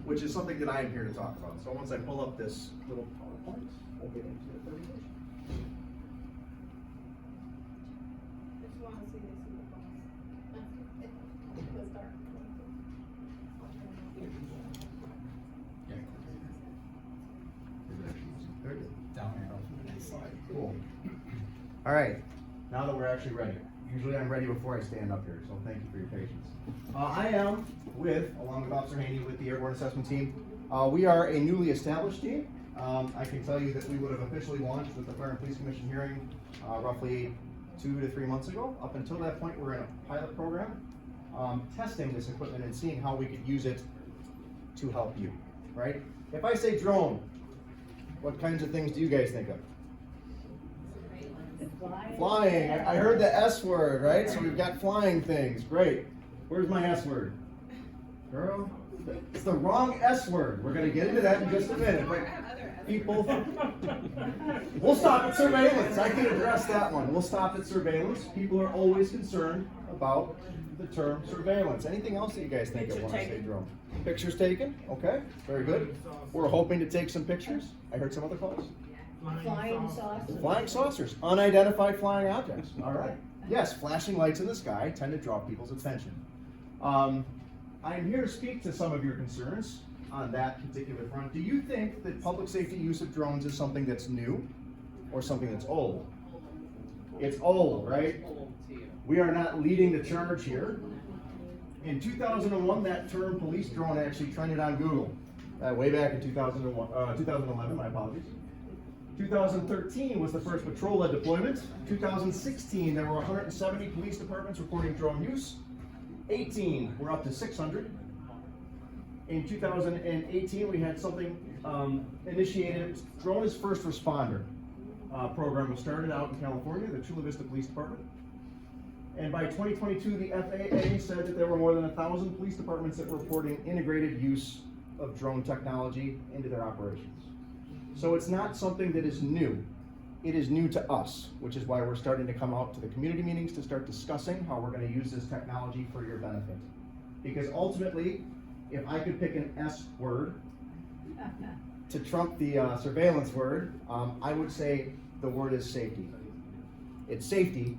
Which is something that I am here to talk about. So once I pull up this little PowerPoint, we'll get into the presentation. Just wanna see this in the box. Let's start. Very good. Down arrow for the next slide. Cool. All right, now that we're actually ready. Usually I'm ready before I stand up here, so thank you for your patience. I am along with Officer Haney, with the Airborne Assessment Team. We are a newly established team. I can tell you that we would have officially launched with the Fire and Police Commission hearing roughly 2 to 3 months ago. Up until that point, we're in a pilot program, testing this equipment and seeing how we could use it to help you, right? If I say drone, what kinds of things do you guys think of? Flying. I heard the S word, right? So we've got flying things. Great. Where's my S word? Girl? It's the wrong S word. We're going to get into that in just a minute. But people, we'll stop at surveillance. I can address that one. We'll stop at surveillance. People are always concerned about the term surveillance. Anything else that you guys think of when I say drone? Pictures taken? Okay. Very good. We're hoping to take some pictures. I heard some other calls. Flying saucers. Flying saucers, unidentified flying objects. All right. Yes, flashing lights in the sky tend to draw people's attention. I'm here to speak to some of your concerns on that particular front. Do you think that public safety use of drones is something that's new or something that's old? It's old, right? We are not leading the charge here. In 2001, that term police drone actually trended on Google. Way back in 2011, my apologies. 2013 was the first patrol-led deployment. 2016, there were 170 police departments reporting drone use. 18, we're up to 600. In 2018, we had something initiated. Drone is First Responder program was started out in California, the Chula Vista Police Department. And by 2022, the FAA said that there were more than 1,000 police departments that were reporting integrated use of drone technology into their operations. So it's not something that is new. It is new to us, which is why we're starting to come out to the community meetings to start discussing how we're going to use this technology for your benefit. Because ultimately, if I could pick an S word to trump the surveillance word, I would say the word is safety. It's safety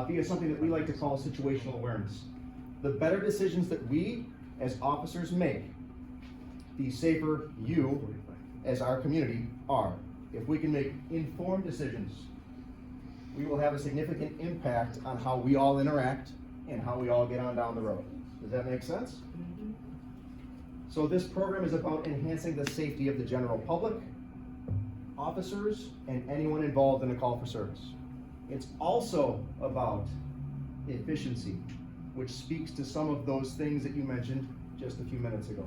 via something that we like to call situational awareness. The better decisions that we as officers make, the safer you as our community are. If we can make informed decisions, we will have a significant impact on how we all interact and how we all get on down the road. Does that make sense? Mm-hmm. So this program is about enhancing the safety of the general public, officers, and anyone involved in a call for service. It's also about efficiency. which speaks to some of those things that you mentioned just a few minutes ago.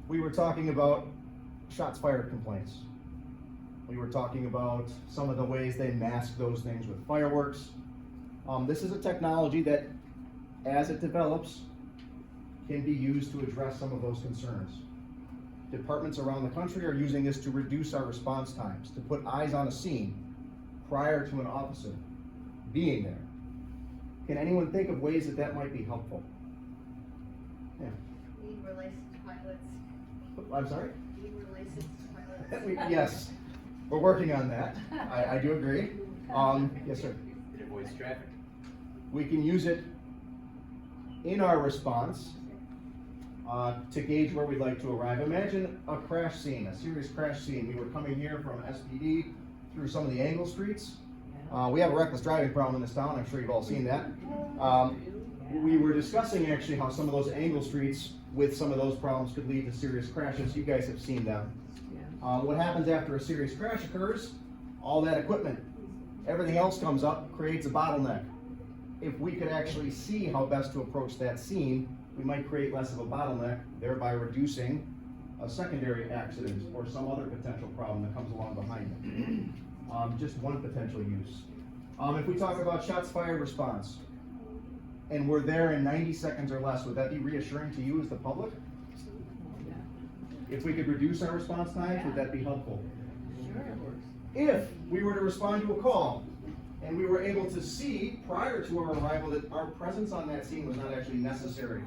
We were talking about shots fired complaints. We were talking about some of the ways they mask those things with fireworks. This is a technology that, as it develops, can be used to address some of those concerns. Departments around the country are using this to reduce our response times, to put eyes on a scene prior to an officer being there. Can anyone think of ways that that might be helpful? Yeah. Need licensed pilots. I'm sorry? Need licensed pilots. Yes, we're working on that. I do agree. Yes, sir. It avoids traffic. We can use it in our response to gauge where we'd like to arrive. Imagine a crash scene, a serious crash scene. We were coming here from SPD through some of the angle streets. We have a reckless driving problem in this town. I'm sure you've all seen that. We were discussing actually how some of those angle streets with some of those problems could lead to serious crashes. You guys have seen them. What happens after a serious crash occurs? All that equipment, everything else comes up, creates a bottleneck. If we could actually see how best to approach that scene, we might create less of a bottleneck, thereby reducing a secondary accident or some other potential problem that comes along behind it. Just one potential use. If we talk about shots fired response, and we're there in 90 seconds or less, would that be reassuring to you as the public? If we could reduce our response times, would that be helpful? If we were to respond to a call, and we were able to see prior to our arrival that our presence on that scene was not actually necessary,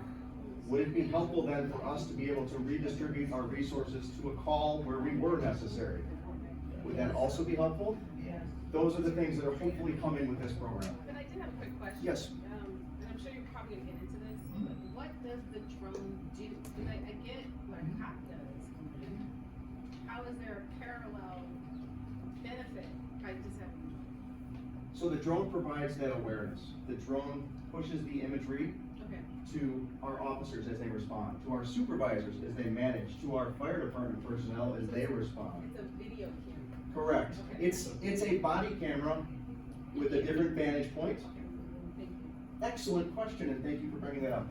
would it be helpful then for us to be able to redistribute our resources to a call where we were necessary? Would that also be helpful? Those are the things that are hopefully coming with this program. But I did have a quick question. Yes. And I'm sure you're probably gonna get into this, but what does the drone do? Because I get what a cop does. How is there a parallel benefit by just having? So the drone provides that awareness. The drone pushes the imagery Okay. to our officers as they respond, to our supervisors as they manage, to our fire department personnel as they respond. It's a video camera. Correct. It's a body camera with a different vantage point. Thank you. Excellent question, and thank you for bringing that up.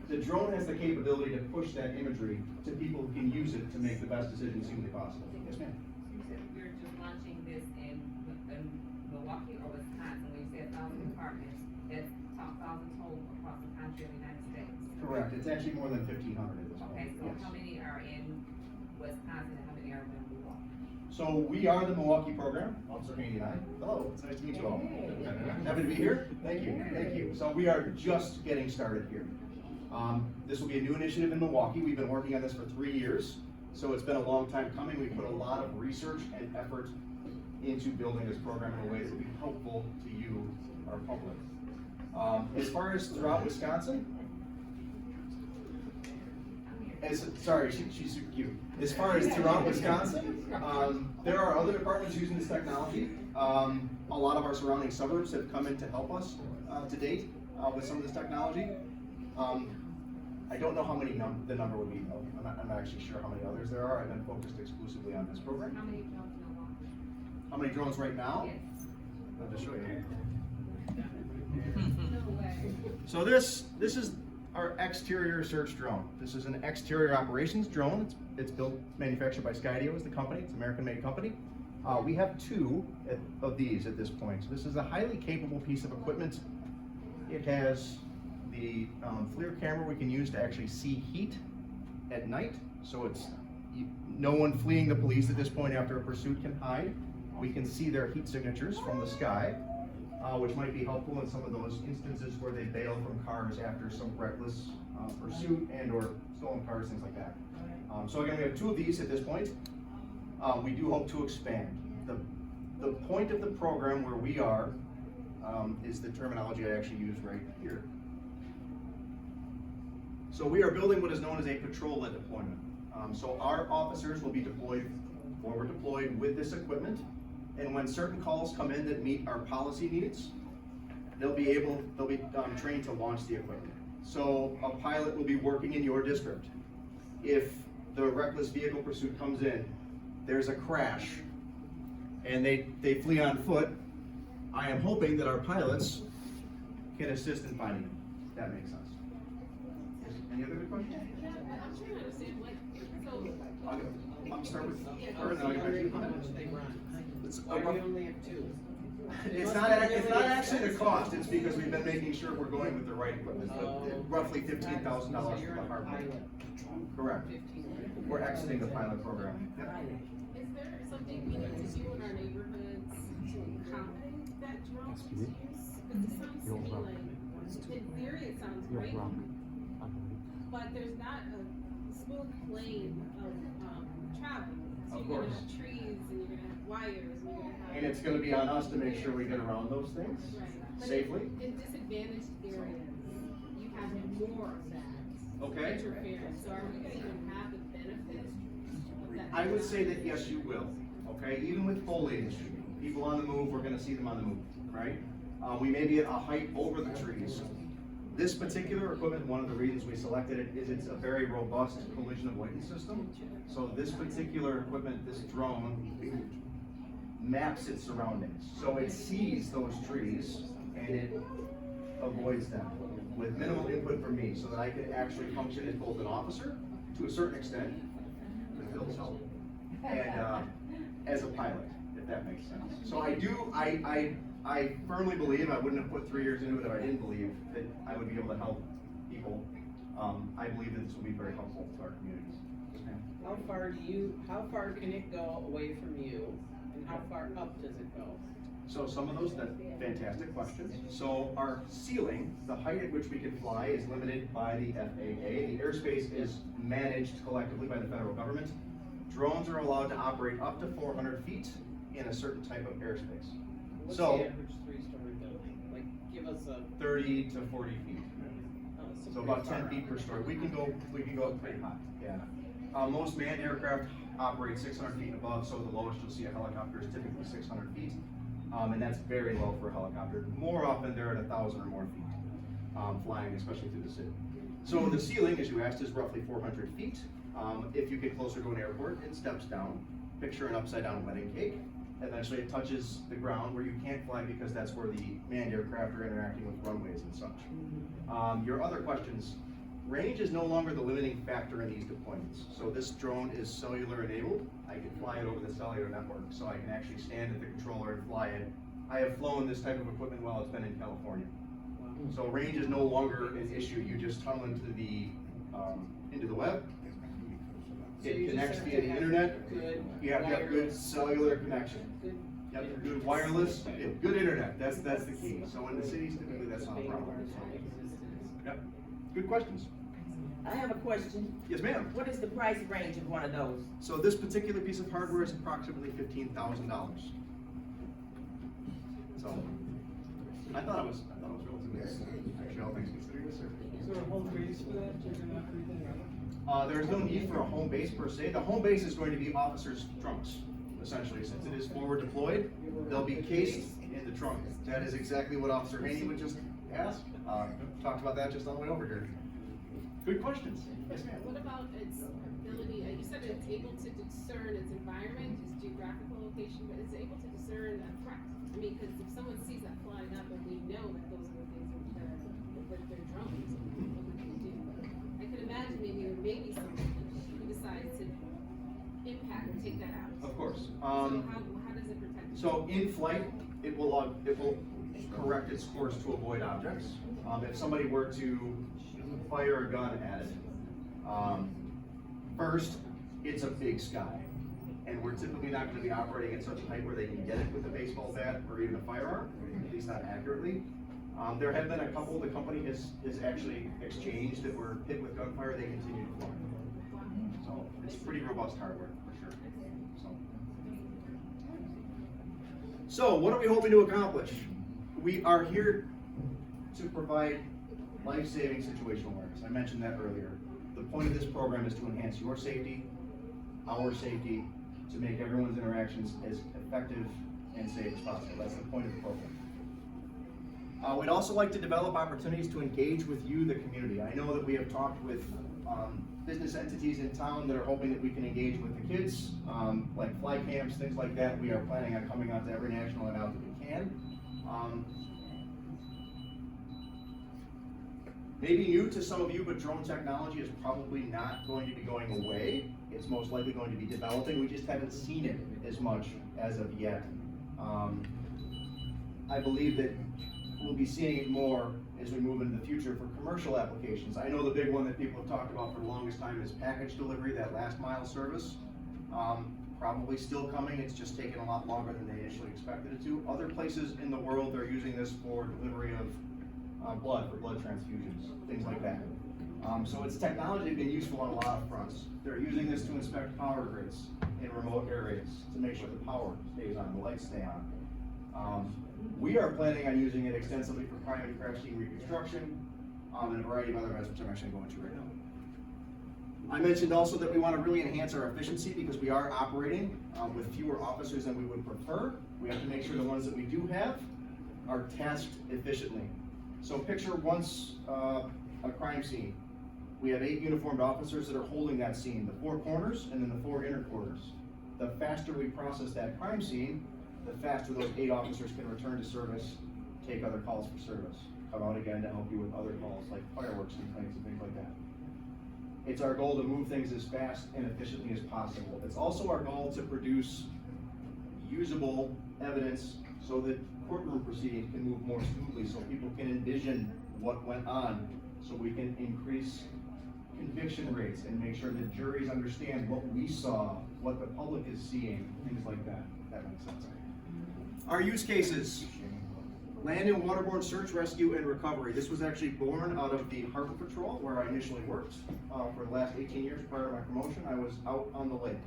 The drone has the capability to push that imagery to people who can use it to make the best decisions humanly possible. Yes, ma'am. You said we're just launching this in Milwaukee or Wisconsin, when you said 1,000 departments, that's 1,000 total across the country of the United States. Correct. It's actually more than 1,500 at this point. Okay, so Yes. how many are in Wisconsin and how many are in Milwaukee? So we are the Milwaukee program, Officer Haney and I. Hello, it's nice to meet you all. Happy to be here. Thank you, thank you. So we are just getting started here. This will be a new initiative in Milwaukee. We've been working on this for 3 years, so it's been a long time coming. We put a lot of research and effort into building this program in a way that will be helpful to you, our public. As far as throughout Wisconsin, she's super cute. As far as throughout Wisconsin, there are other departments using this technology. A lot of our surrounding suburbs have come in to help us to date with some of this technology. I don't know how many the number would be though. I'm not actually sure how many others there are. I've been focused exclusively on this program. How many drones in Milwaukee? How many drones right now? Yes. I'll just show you. No way. So this is our exterior search drone. This is an exterior operations drone. It's built, manufactured by Skydio is the company. It's an American-made company. We have 2 of these at this point. So this is a highly capable piece of equipment. It has the FLIR camera we can use to actually see heat at night. So it's no one fleeing the police at this point after a pursuit can hide. We can see their heat signatures from the sky, which might be helpful in some of those instances where they bail from cars after some reckless pursuit and or stolen cars, things like that. So again, we have 2 of these at this point. We do hope to expand. The point of the program where we are is the terminology I actually use right here. So we are building what is known as a patrol-led deployment. So our officers will be deployed, forward deployed with this equipment, and when certain calls come in that meet our policy needs, they'll be trained to launch the equipment. So a pilot will be working in your district. If the reckless vehicle pursuit comes in, there's a crash, and they flee on foot, I am hoping that our pilots can assist in finding them. that makes sense. Any other good questions? Yeah, I'm trying to understand what, so. I'll start with her and then I'll get back to you. How much they run? It's Why do we only have two? It's not actually the cost, it's because we've been making sure we're going with the right equipment, roughly $15,000 So for you're the on a hardware. pilot. Correct. 15. We're exiting the pilot program. Yep. Is there something we need to do in our neighborhoods to accommodate that drone use? Because it sounds to me like, in theory, it sounds great, but there's not a smooth plane of, travel. So Of you're gonna course. have trees, and you're gonna have wires, and you're gonna have. And it's gonna be on us to make sure we get around those things Right. But safely. in disadvantaged areas, you have more of that. Okay. Interference, so are we gonna even have the benefit of that? I would say that yes, you will, okay? Even with foliage, people on the move, we're gonna see them on the move, right? We may be at a height over the trees. This particular equipment, one of the reasons we selected it is it's a very robust collision avoidance system. So this particular equipment, this drone, maps its surroundings. So it sees those trees and it avoids them with minimal input from me so that I can actually function as both an officer to a certain extent, with Bill's help, and as a pilot, if that makes sense. So I firmly believe, I wouldn't have put 3 years into it if I didn't believe that I would be able to help people. I believe that this will be very helpful to our communities. Yes, ma'am. How far can it go away from you, and how far up does it go? So some of those, that's fantastic questions. So our ceiling, the height at which we can fly is limited by the FAA. The airspace is managed collectively by the federal government. Drones are allowed to operate up to 400 feet in a certain type of airspace. What's So- the average three-story building? Like, give us a. 30 to 40 feet. So So pretty about 10 far feet up. per story. We can go up pretty high, yeah. Most manned aircraft operate 600 feet above, so the lowest you'll see a helicopter is typically 600 feet. And that's very low for a helicopter. More often they're at 1,000 or more feet, flying, especially through the city. So the ceiling, as you asked, is roughly 400 feet. If you get closer to an airport, it steps down. Picture an upside down wedding cake. Eventually it touches the ground where you can't fly because that's where the manned aircraft are interacting with runways and such. Your other questions, range is no longer the limiting factor in these deployments. So this drone is cellular enabled. I can fly it over the cellular network, so I can actually stand at the controller and fly it. I have flown this type of equipment while it's been in California. So range is no longer an issue. You just tunnel into the web. So It you just connects have via to the have internet. good You have to have good wireless- cellular connection. Good. Yep, good wireless, yeah, good internet, that's the key. So in the cities, typically that's not a problem. Yep, good questions. I have a question. Yes, ma'am. What is the price range of one of those? So this particular piece of hardware is approximately $15,000. So, I thought it was relatively, actually, all things considered, yes, sir. Is there a home base for that, taking everything out? There's no need for a home base per se. The home base is going to be officers' trunks, essentially. Since it is forward deployed, they'll be cased in the trunk. That is exactly what Officer Haney would just ask. Talked about that just on the way over here. Good questions. Yes, ma'am. What about its ability, you said it's able to discern its environment, its geographical location, but it's able to discern a threat. I mean, because if someone sees that flying up and we know that those are the things that they're drones, what would we do? I could imagine maybe someone who decides to impact and take that out. Of course. So how does it protect? So in flight, it will correct its course to avoid objects. If somebody were to fire a gun at it, first, it's a big sky. And we're typically not going to be operating at such a height where they can get it with a baseball bat or even a firearm, at least not accurately. There have been a couple the company has actually exchanged that were hit with gunfire, they continue to fly. So it's pretty robust hardware, for sure. So what are we hoping to accomplish? We are here to provide life-saving situational awareness. I mentioned that earlier. The point of this program is to enhance your safety, our safety, to make everyone's interactions as effective and safe as possible. That's the point of the program. We'd also like to develop opportunities to engage with you, the community. I know that we have talked with business entities in town that are hoping that we can engage with the kids, like fly camps, things like that. We are planning on coming out to every national event that we can. Maybe new to some of you, but drone technology is probably not going to be going away. It's most likely going to be developing. We just haven't seen it as much as of yet. I believe that we'll be seeing it more as we move into the future for commercial applications. I know the big one that people have talked about for the longest time is package delivery, that last mile service. Probably still coming, it's just taken a lot longer than they initially expected it to. Other places in the world are using this for delivery of blood, for blood transfusions, things like that. So it's technology being useful on a lot of fronts. They're using this to inspect power grids in remote areas to make sure the power stays on, the lights stay on. We are planning on using it extensively for crime and crash scene reconstruction, and a variety of other events, which I'm actually going to right now. I mentioned also that we want to really enhance our efficiency because we are operating with fewer officers than we would prefer. We have to make sure the ones that we do have are tasked efficiently. So picture once a crime scene. We have 8 uniformed officers that are holding that scene, the 4 corners and then the 4 inner quarters. The faster we process that crime scene, the faster those 8 officers can return to service, take other calls for service, come out again to help you with other calls like fireworks complaints and things like that. It's our goal to move things as fast and efficiently as possible. It's also our goal to produce usable evidence so that courtroom proceedings can move more smoothly, so people can envision what went on, so we can increase conviction rates and make sure that juries understand what we saw, what the public is seeing, things like that. That makes sense. Our use cases: land and waterborne search, rescue, and recovery. This was actually born out of the Harbor Patrol, where I initially worked. For the last 18 years prior to my promotion, I was out on the lake.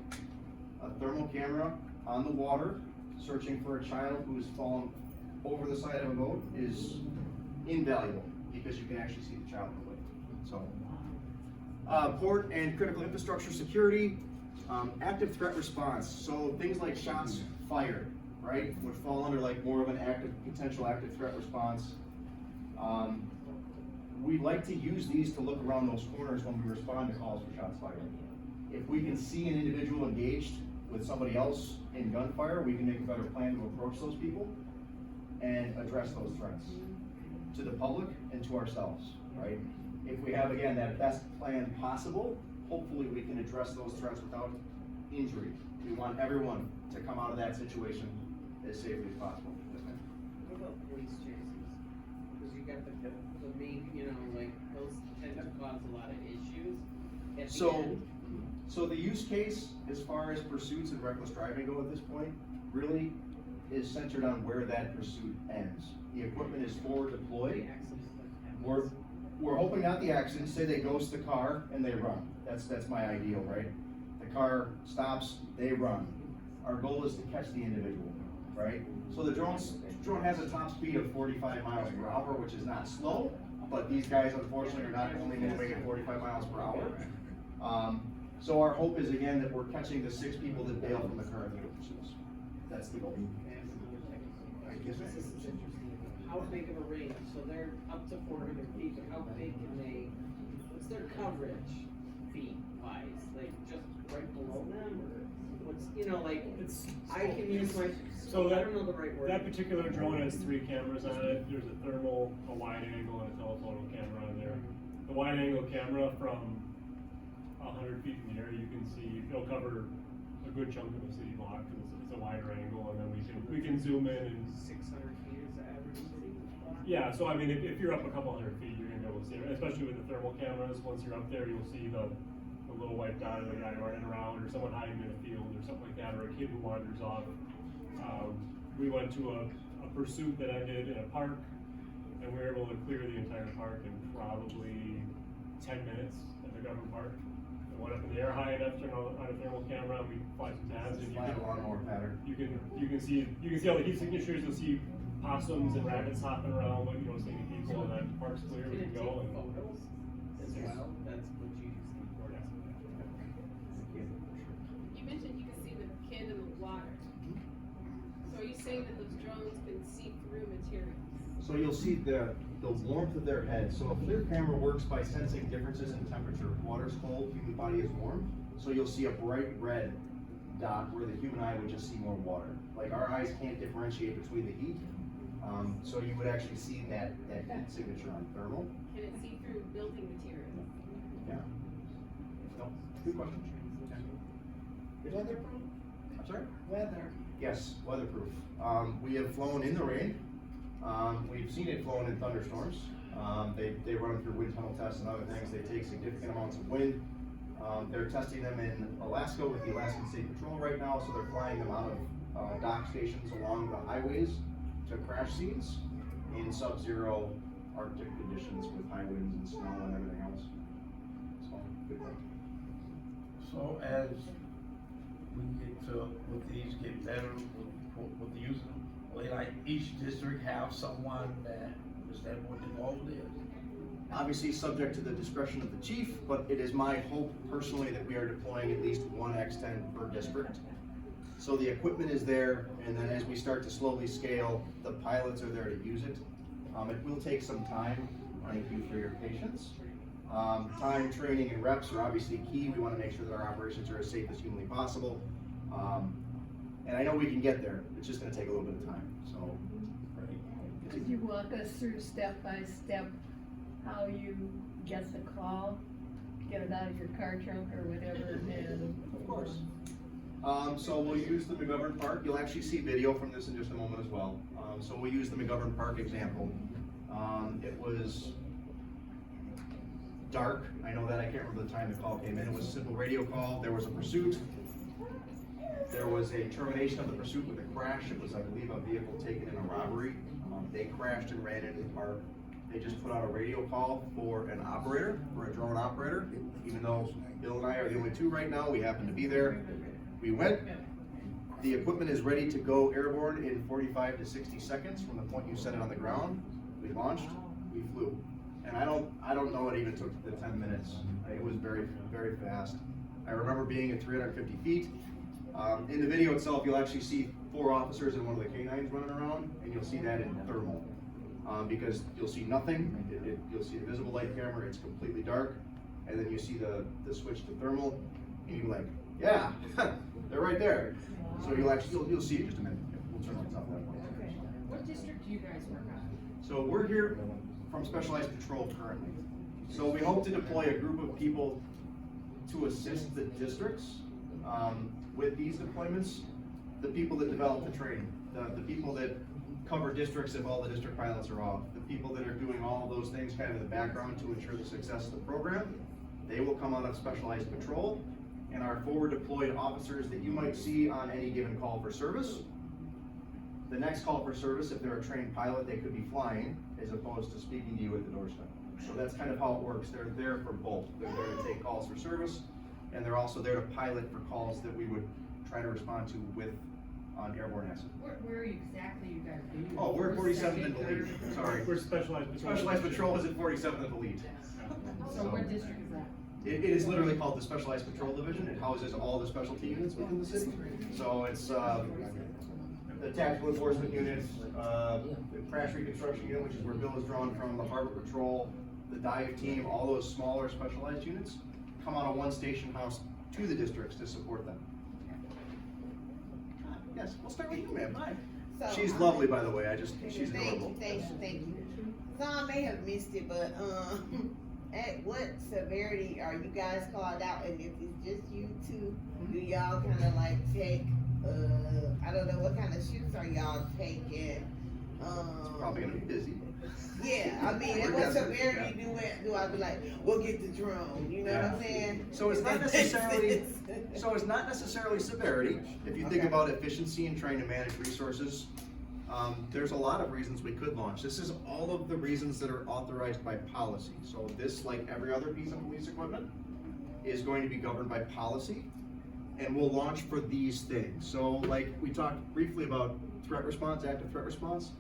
A thermal camera on the water, searching for a child who's fallen over the side of a boat is invaluable because you can actually see the child in the lake. So, port and critical infrastructure security, active threat response. So things like shots fired, right, would fall under like more of an potential active threat response. We like to use these to look around those corners when we respond to calls for shots fired. If we can see an individual engaged with somebody else in gunfire, we can make a better plan to approach those people and address those threats to the public and to ourselves, right? If we have, again, that best plan possible, hopefully we can address those threats without injury. We want everyone to come out of that situation as safely as possible. What about police chases? Because you got the main, like, those tend to cause a lot of issues at the end. So the use case, as far as pursuits and reckless driving go at this point, really is centered on where that pursuit ends. The equipment is forward deployed. We're hoping not the accidents. Say they ghost the car and they run. That's my ideal, right? The car stops, they run. Our goal is to catch the individual, right? So the drone has a top speed of 45 miles per hour, which is not slow, but these guys unfortunately are not only moving at 45 miles per hour. So our hope is, again, that we're catching the 6 people that bail from the car in the pursuits. That's the goal. This is interesting. How big of a range? So they're up to 400 feet, but how big can they, what's their coverage feet wise? Like just right below them, or what's, like, I can use my, I don't know the right word. That particular drone has 3 cameras on it. There's a thermal, a wide angle, and a telephoto camera on there. The wide angle camera from 100 feet in the air, you can see, it'll cover a good chunk of the city block, because it's a wider angle, and then we can zoom in and 600 feet is the average city block? yeah, so I mean, if you're up a couple hundred feet, you're gonna be able to see it, especially with the thermal cameras. Once you're up there, you'll see the little white dot of the guy running around, or someone hiding in a field, or something like that, or a kid who wanders off. We went to a pursuit that ended in a park, and we were able to clear the entire park in probably 10 minutes at the government park. And went up in the air high enough, turned on a thermal camera, and we fly some tabs, and you can see all the heat signatures. You'll see possums and rabbits hopping around, but you don't see any people, and that park's clear, we can go. And photos as well? That's what you use them for. You mentioned you can see the kid in the water. So are you saying that those drones can see through materials? So you'll see the warmth of their head. So a FLIR camera works by sensing differences in temperature. Water's cold, human body is warm. So you'll see a bright red dot where the human eye would just see more water. Like our eyes can't differentiate between the heat So you would actually see that heat signature on thermal. Can it see through building materials? Yeah. No, good question. Weatherproof? I'm sorry? Weather. Yes, weatherproof. We have flown in the rain. We've seen it flown in thunderstorms. They run through wind tunnel tests and other things. They take significant amounts of wind. They're testing them in Alaska with the Alaskan State Patrol right now, so they're flying them out of dock stations along the highways to crash scenes in sub-zero Arctic conditions with high winds and snow and everything else. So, good thing. So as we get to, with these get better with the use of them, will like each district have someone that, is that what the goal is? Obviously, subject to the discretion of the chief, but it is my hope personally that we are deploying at least one X10 per district. So the equipment is there, and then as we start to slowly scale, the pilots are there to use it. It will take some time. Thank you for your patience. Time, training, and reps are obviously key. We want to make sure that our operations are as safe as humanly possible. And I know we can get there. It's just going to take a little bit of time. So, Could you walk us through step by step how you get the call, get it out of your car trunk or whatever, and of course. So we'll use the McGovern Park. You'll actually see video from this in just a moment as well. So we'll use the McGovern Park example. It was dark. I know that. I can't remember the time the call came in. It was a simple radio call. There was a pursuit. There was a termination of the pursuit with a crash. It was, I believe, a vehicle taken in a robbery. They crashed and ran into the park. They just put out a radio call for an operator, for a drone operator. Even though Bill and I are the only two right now, we happen to be there. We went. The equipment is ready to go airborne in 45 to 60 seconds from the point you set it on the ground. We launched, we flew. And I don't know it even took the 10 minutes. It was very, very fast. I remember being at 350 feet. In the video itself, you'll actually see 4 officers and one of the canines running around, and you'll see that in thermal. Because you'll see nothing, you'll see the visible light camera, it's completely dark, and then you see the switch to thermal, and you're like, yeah, they're right there. So you'll see it in just a minute. We'll turn lights off at that point. Okay. What district do you guys work on? So we're here from Specialized Patrol currently. So we hope to deploy a group of people to assist the districts with these deployments, the people that develop the training, the people that cover districts if all the district pilots are off, the people that are doing all of those things kind of in the background to ensure the success of the program. They will come out of Specialized Patrol, and our forward deployed officers that you might see on any given call for service. The next call for service, if they're a trained pilot, they could be flying as opposed to speaking to you at the doorstep. So that's kind of how it works. They're there for both. They're there to take calls for service, and they're also there to pilot for calls that we would try to respond to with on airborne asset. Where exactly you guys do? Oh, we're at 47th and the lead. Sorry. We're Specialized Patrol. Specialized Patrol is at 47th and the lead. So what district is that? It is literally called the Specialized Patrol Division. It houses all the specialty units within the city. So it's the Tactical Enforcement Unit, the Crash Reconstruction Unit, which is where Bill is drawn from, the Harbor Patrol, the Dive Team, all those smaller specialized units come out of one station house to the districts to support them. Yes, we'll start with you, ma'am. Hi. So, She's lovely, by the way. She's adorable. Thank you. Some may have missed it, but at what severity are you guys called out? And if it's just you two, do y'all kind of like take? I don't know what kind of shoots are y'all taking. Probably gonna be busy. Yeah, I mean, at what severity do I be like, we'll get the drone? You know what I'm saying? So it's not necessarily. So it's not necessarily severity. If you think about efficiency and trying to manage resources, there's a lot of reasons we could launch. This is all of the reasons that are authorized by policy. So this, like every other piece of police equipment, is going to be governed by policy, and we'll launch for these things. So like we talked briefly about threat response, active threat response,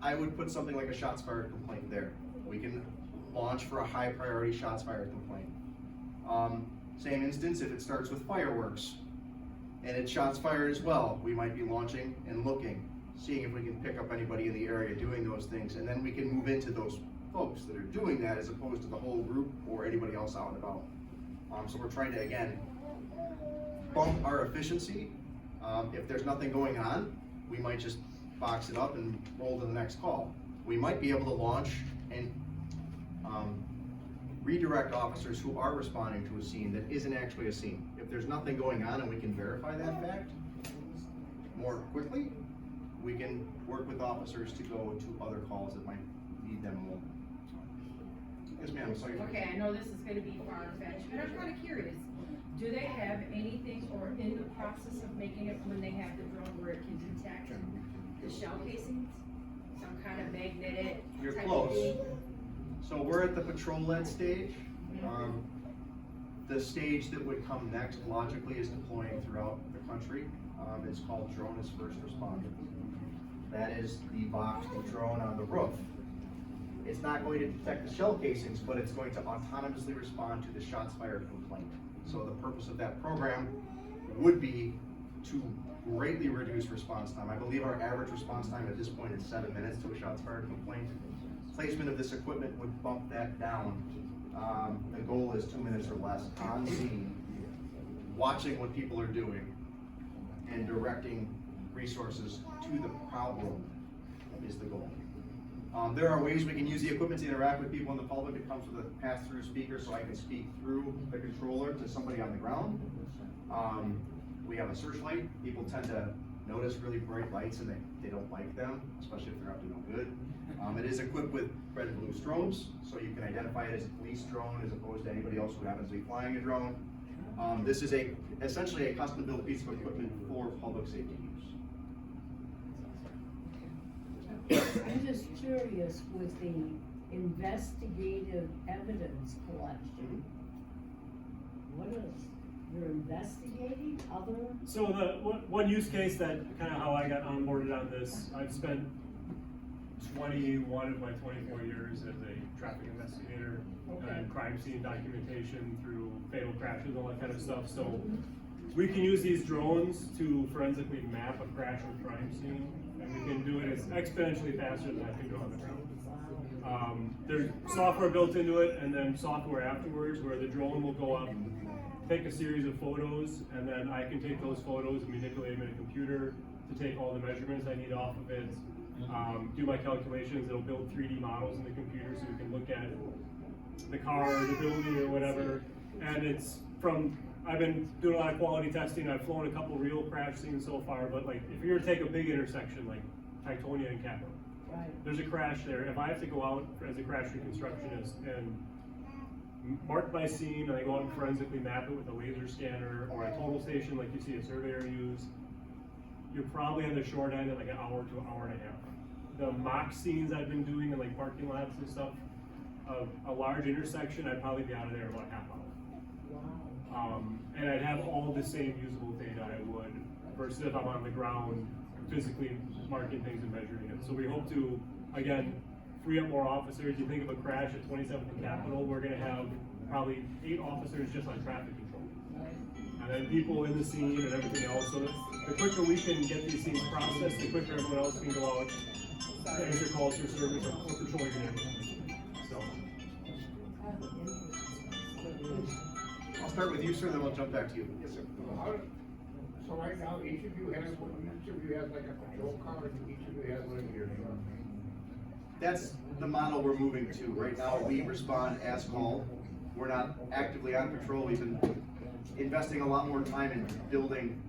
I would put something like a shots fired complaint there. We can launch for a high priority shots fired complaint. Same instance, if it starts with fireworks and it's shots fired as well, we might be launching and looking, seeing if we can pick up anybody in the area doing those things, and then we can move into those folks that are doing that as opposed to the whole group or anybody else out and about. So we're trying to, again, bump our efficiency. If there's nothing going on, we might just box it up and roll to the next call. We might be able to launch and redirect officers who are responding to a scene that isn't actually a scene. If there's nothing going on and we can verify that fact more quickly, we can work with officers to go to other calls that might need them more. Yes, ma'am, sorry. Okay, I know this is gonna be far-fetched, but I'm kinda curious. Do they have anything, or in the process of making it, when they have the drone where it can detect the shell casings? Some kind of magnetic You're type of close. thing? So we're at the patrol-led stage. The stage that would come next logically is deploying throughout the country. It's called Drone as First Responder. That is the boxed drone on the roof. It's not going to detect the shell casings, but it's going to autonomously respond to the shots fired complaint. So the purpose of that program would be to greatly reduce response time. I believe our average response time at this point is 7 minutes to a shots fired complaint. Placement of this equipment would bump that down. The goal is 2 minutes or less on scene, watching what people are doing and directing resources to the problem is the goal. There are ways we can use the equipment to interact with people in the public. It comes with a pass-through speaker, so I can speak through the controller to somebody on the ground. We have a searchlight. People tend to notice really bright lights and they don't like them, especially if they're up to no good. It is equipped with red and blue strobes, so you can identify it as a police drone as opposed to anybody else who happens to be flying a drone. This is essentially a custom-built piece of equipment for public safety use. I'm just curious with the investigative evidence collection. What is, you're investigating other? So the one use case that kind of how I got onboarded on this, I've spent 21 of my 24 years as a traffic investigator and crime scene documentation through fatal crashes, all that kind of stuff. So we can use these drones to forensically map a crash or crime scene, and we can do it as exponentially faster than I can do on the ground. There's software built into it, and then software afterwards where the drone will go up, take a series of photos, and then I can take those photos and manipulate them in a computer to take all the measurements I need off of it, do my calculations. It'll build 3D models in the computer so we can look at the car, or the building, or whatever. And it's from, I've been doing a lot of quality testing. I've flown a couple real crash scenes so far, but like if you were to take a big intersection like Titonia and Capitol, there's a crash there. If I have to go out as a crash reconstructionist and mark my scene, and I go out and forensically map it with a laser scanner or a total station like you see a surveyor use, you're probably on the short end at like an hour to an hour and a half. The mock scenes I've been doing in like parking lots and stuff, of a large intersection, I'd probably be out of there in about half hour. And I'd have all the same usable data I would versus if I'm on the ground physically marking things and measuring it. So we hope to, again, free up more officers. You think of a crash at 27th and Capitol, we're gonna have probably 8 officers just on traffic control. And then people in the scene and everything else. So the quicker we can get these things processed, the quicker everyone else can go out, answer calls for service or patrolling an ambulance. So. I'll start with you, sir, then we'll jump back to you. Yes, sir. So right now, each of you has like a patrol car, and each of you has one of your trucks. That's the model we're moving to. Right now, we respond as called. We're not actively on patrol. We've been investing a lot more time in building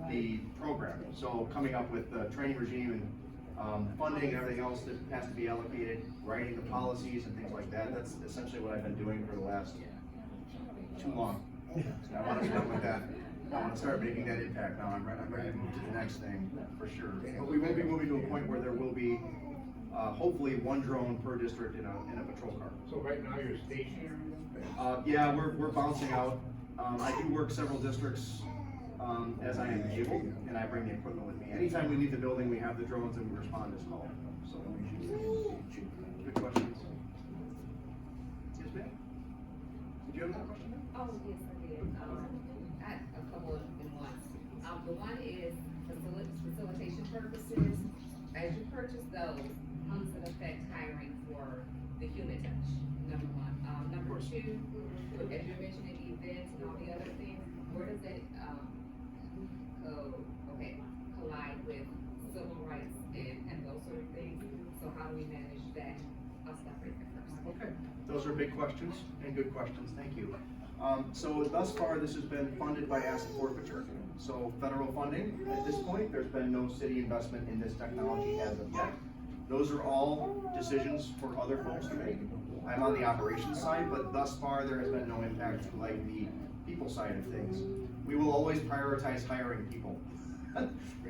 the program. So coming up with the training regime and funding and everything else that has to be allocated, writing the policies and things like that. That's essentially what I've been doing for the last too long. I want to be done with that. I want to start making that impact now. I'm ready to move to the next thing for sure. But we will be moving to a point where there will be hopefully 1 drone per district in a patrol car. So right now you're stationary? Yeah, we're bouncing out. I do work several districts as I am able, and I bring the equipment with me. Anytime we leave the building, we have the drones and we respond as called. So, good questions. Yes, ma'am? Did you have another question? Oh, yes, I did. I had a couple of in ones. The one is facilitation purposes. As you purchase those, how does it affect hiring for the human touch? Number 1. Number 2, as you're mentioning events and all the other things, where does it collide with civil rights and those sort of things. So how do we manage that? I'll stop right there first. Okay, those are big questions and good questions, thank you. So thus far, this has been funded by asset forfeiture. So federal funding, at this point, there's been no city investment in this technology as of yet. Those are all decisions for other folks to make. I'm on the operations side, but thus far, there has been no impact to like the people side of things. We will always prioritize hiring people.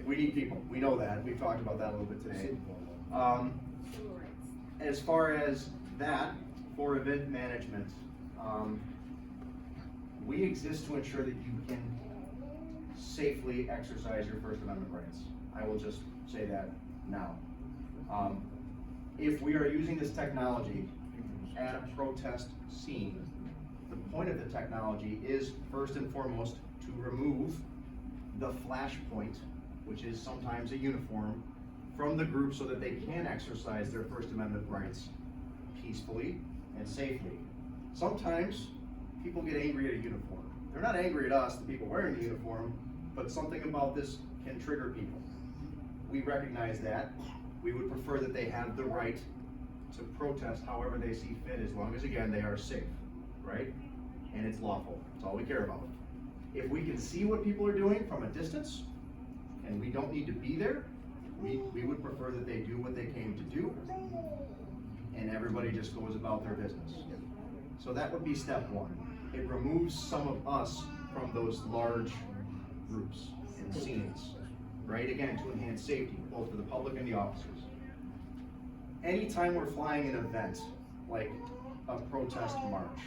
We need people, we know that, we've talked about that a little bit today. As far as that, for event management, we exist to ensure that you can safely exercise your First Amendment rights. I will just say that now. If we are using this technology at a protest scene, the point of the technology is first and foremost to remove the flashpoint, which is sometimes a uniform, from the group so that they can exercise their First Amendment rights peacefully and safely. Sometimes people get angry at a uniform. They're not angry at us, the people wearing the uniform, but something about this can trigger people. We recognize that. We would prefer that they have the right to protest however they see fit, as long as, again, they are safe, right? And it's lawful. That's all we care about. If we can see what people are doing from a distance, and we don't need to be there, we would prefer that they do what they came to do, and everybody just goes about their business. So that would be step one. It removes some of us from those large groups and scenes, right? Again, to enhance safety, both for the public and the officers. Anytime we're flying an event, like a protest march,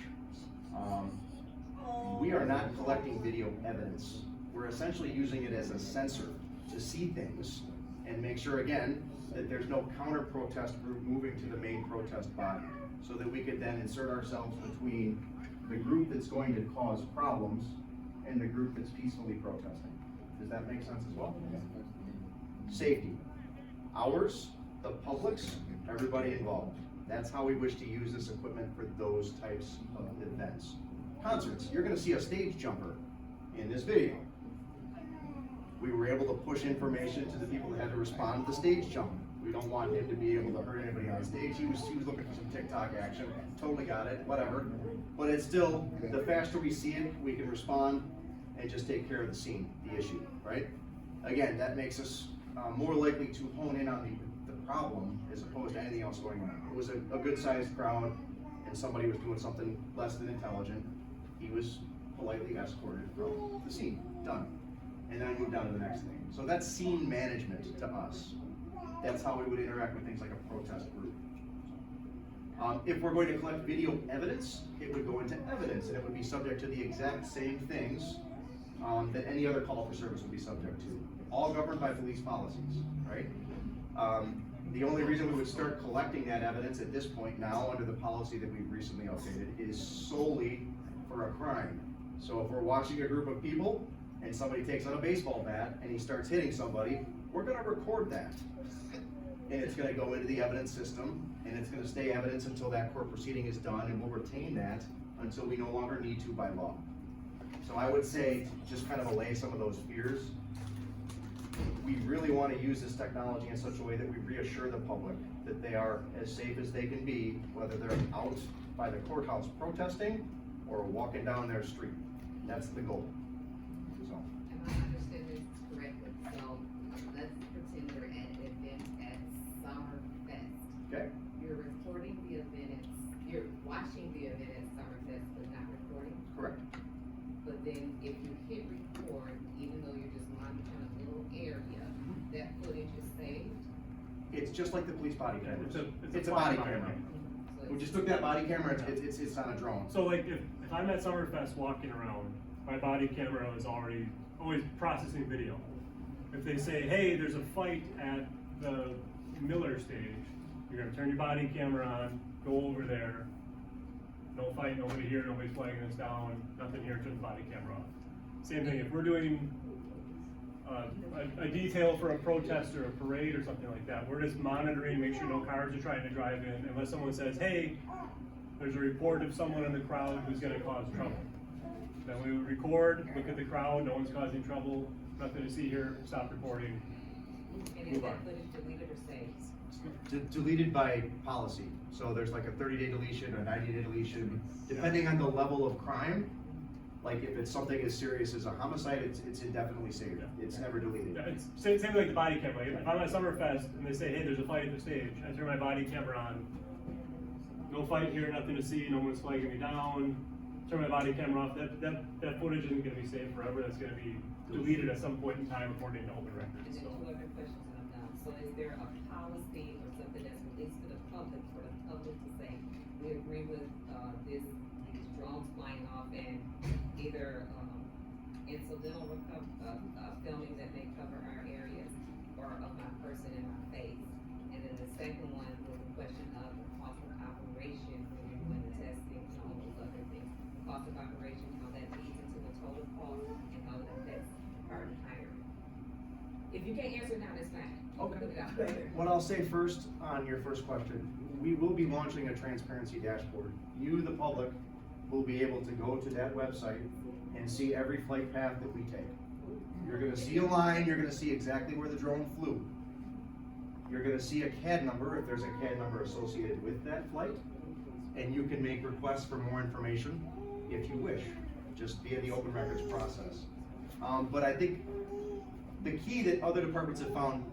we are not collecting video evidence. We're essentially using it as a sensor to see things and make sure, again, that there's no counter-protest group moving to the main protest body, so that we could then insert ourselves between the group that's going to cause problems and the group that's peacefully protesting. Does that make sense as well? Safety. Ours, the public's, everybody involved. That's how we wish to use this equipment for those types of events. Concerts, you're gonna see a stage jumper in this video. We were able to push information to the people that had to respond to the stage jump. We don't want him to be able to hurt anybody on stage. He was looking for some TikTok action. Totally got it, whatever. But it's still, the faster we see it, we can respond and just take care of the scene, the issue, right? Again, that makes us more likely to hone in on the problem as opposed to anything else going on. It was a good sized crowd and somebody was doing something less than intelligent. He was politely escorted from the scene, done. And then moved on to the next thing. So that's scene management to us. That's how we would interact with things like a protest group. If we're going to collect video evidence, it would go into evidence and it would be subject to the exact same things that any other call for service would be subject to. All governed by police policies, right? The only reason we would start collecting that evidence at this point now under the policy that we've recently updated is solely for a crime. So if we're watching a group of people and somebody takes out a baseball bat and he starts hitting somebody, we're gonna record that. And it's gonna go into the evidence system and it's gonna stay evidence until that court proceeding is done, and we'll retain that until we no longer need to by law. So I would say, just kind of allay some of those fears, we really want to use this technology in such a way that we reassure the public that they are as safe as they can be, whether they're out by the courthouse protesting or walking down their street. That's the goal. So. Am I understanding this correctly? So let's pretend you're at an event at Summerfest. Okay. You're recording the event, you're watching the event at Summerfest, but not recording? Correct. But then if you hit record, even though you're just monitoring a little area, that footage is saved? It's just like the police body camera. It's a body camera. We just took that body camera, it's on a drone. So like if I'm at Summerfest walking around, my body camera is always processing video. If they say, hey, there's a fight at the Miller stage, you're gonna turn your body camera on, go over there, no fight, nobody here, nobody's flagging us down, nothing here, turn the body camera off. Same thing, if we're doing a detail for a protest or a parade or something like that, we're just monitoring, make sure no cars are trying to drive in, unless someone says, hey, there's a report of someone in the crowd who's gonna cause trouble. Then we would record, look at the crowd, no one's causing trouble, nothing to see here, stop recording, And is that footage deleted or saved? Deleted by policy. So there's like a 30-day deletion, a 90-day deletion, depending on the level of crime. Like if it's something as serious as a homicide, it's indefinitely saved. It's never deleted. Yeah, it's same like the body camera. Like, if I'm at Summerfest and they say, hey, there's a fight at the stage, I turn my body camera on. No fight here, nothing to see, no one's flagging me down. Turn my body camera off. That footage isn't gonna be saved forever. That's gonna be deleted at some point in time according to open records. And then So. 2 other questions and I'm done. So is there a policy or something that's released to the public for the public to say, we agree with, these drones flying off and either, incidental filming that may cover our areas or of my person and my face? And then the second one was a question of the cost of operation when you're doing the testing and all those other things. The cost of operation, how that feeds into the total cost and how that affects our hiring. If you can't answer now, that's fine. Okay. Put it out there. What I'll say first on your first question, we will be launching a transparency dashboard. You, the public, will be able to go to that website and see every flight path that we take. You're gonna see a line, you're gonna see exactly where the drone flew. You're gonna see a CAD number, if there's a CAD number associated with that flight. And you can make requests for more information if you wish, just via the open records process. But I think the key that other departments have found,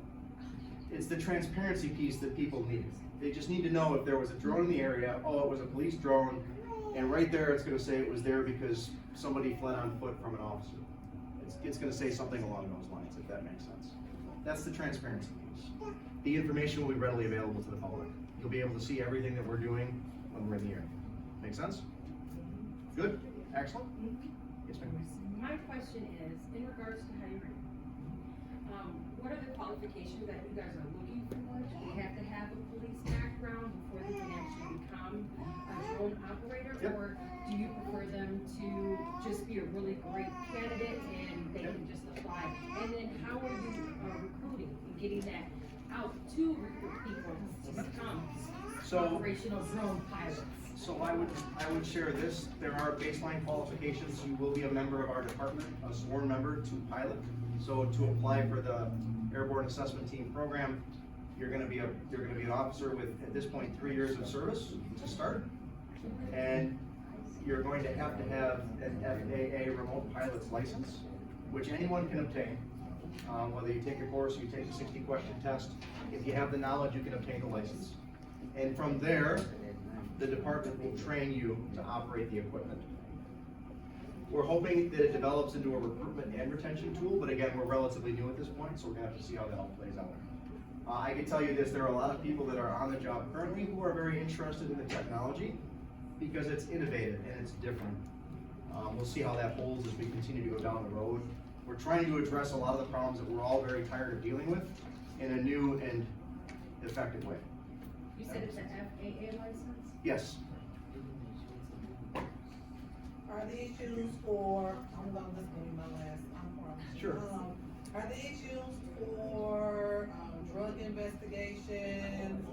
it's the transparency piece that people need. They just need to know if there was a drone in the area, oh, it was a police drone, and right there it's gonna say it was there because somebody fled on foot from an officer. It's gonna say something along those lines, if that makes sense. That's the transparency piece. The information will be readily available to the public. You'll be able to see everything that we're doing when we're in the air. Make sense? Good? Excellent? Yes, ma'am. My question is, in regards to hiring, what are the qualifications that you guys are looking for? Do they have to have a police background before they can actually become a drone operator? Yep. Or do you prefer them to just be a really great candidate and they can just apply? And then how are you recruiting and getting that out to recruit people to become operational drone pilots? So I would share this. There are baseline qualifications. You will be a member of our department, a sworn member to pilot. So to apply for the Airborne Assessment Team program, you're gonna be an officer with, at this point, 3 years of service to start. And you're going to have an FAA remote pilot's license, which anyone can obtain. Whether you take a course, you take a 60-question test. If you have the knowledge, you can obtain the license. And from there, the department will train you to operate the equipment. We're hoping that it develops into a recruitment and retention tool, but again, we're relatively new at this point, so we're gonna have to see how that all plays out. I can tell you this, there are a lot of people that are on the job currently who are very interested in the technology because it's innovative and it's different. We'll see how that holds as we continue to go down the road. We're trying to address a lot of the problems that we're all very tired of dealing with in a new and effective way. You said it's an FAA license? Yes. Are the issues for, I'm gonna list maybe my last, Sure. Are the issues for, drug investigations,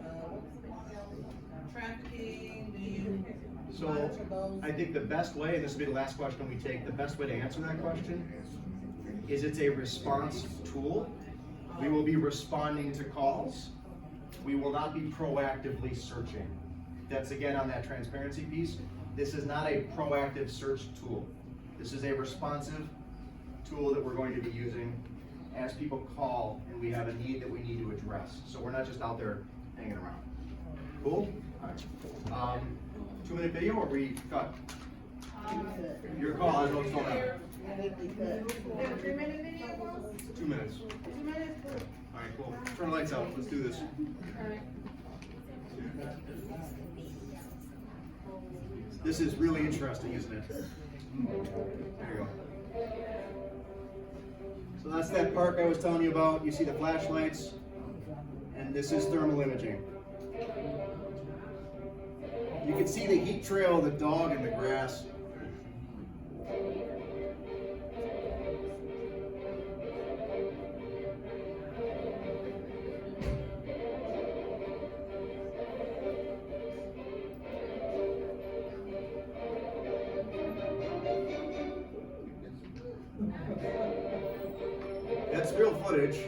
trafficking, do you So monitor those? I think the best way, and this will be the last question we take, the best way to answer that question is it's a response tool. We will be responding to calls. We will not be proactively searching. That's again on that transparency piece. This is not a proactive search tool. This is a responsive tool that we're going to be using as people call and we have a need that we need to address. So we're not just out there hanging around. Cool? All right. 2-minute video or we cut? Your call, I don't know what's going on. 3-minute video, Will? 2 minutes. 2 minutes? All right, cool. Turn the lights out. Let's do this. This is really interesting, isn't it? There you go. So that's that park I was telling you about. You see the flashlights, and this is thermal imaging. You can see the heat trail of the dog in the grass. That's real footage.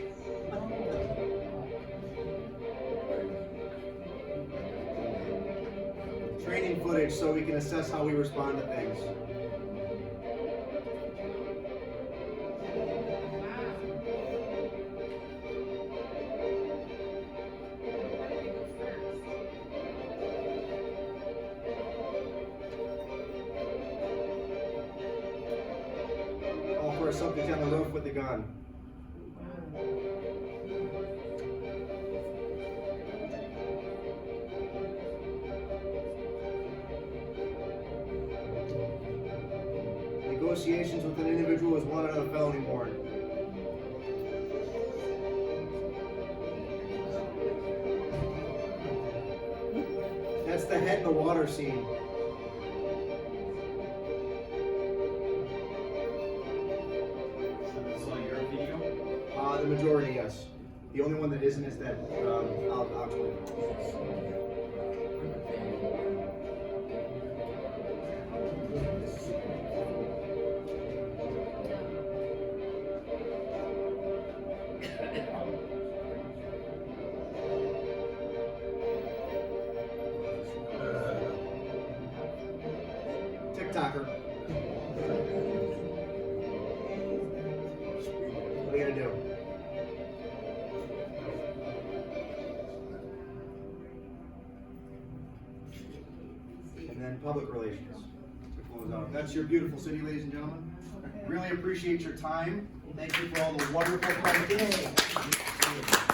training footage so we can assess how we respond to things. Call for a subject on the roof with a gun. Negotiations with an individual is wanted on a felony warrant. That's the head in the water scene. So your video? The majority, yes. The only one that isn't is that, I'll explain. TikToker. What are you gonna do? And then public relations to close out. That's your beautiful city, ladies and gentlemen. Really appreciate your time. Thank you for all the wonderful questions.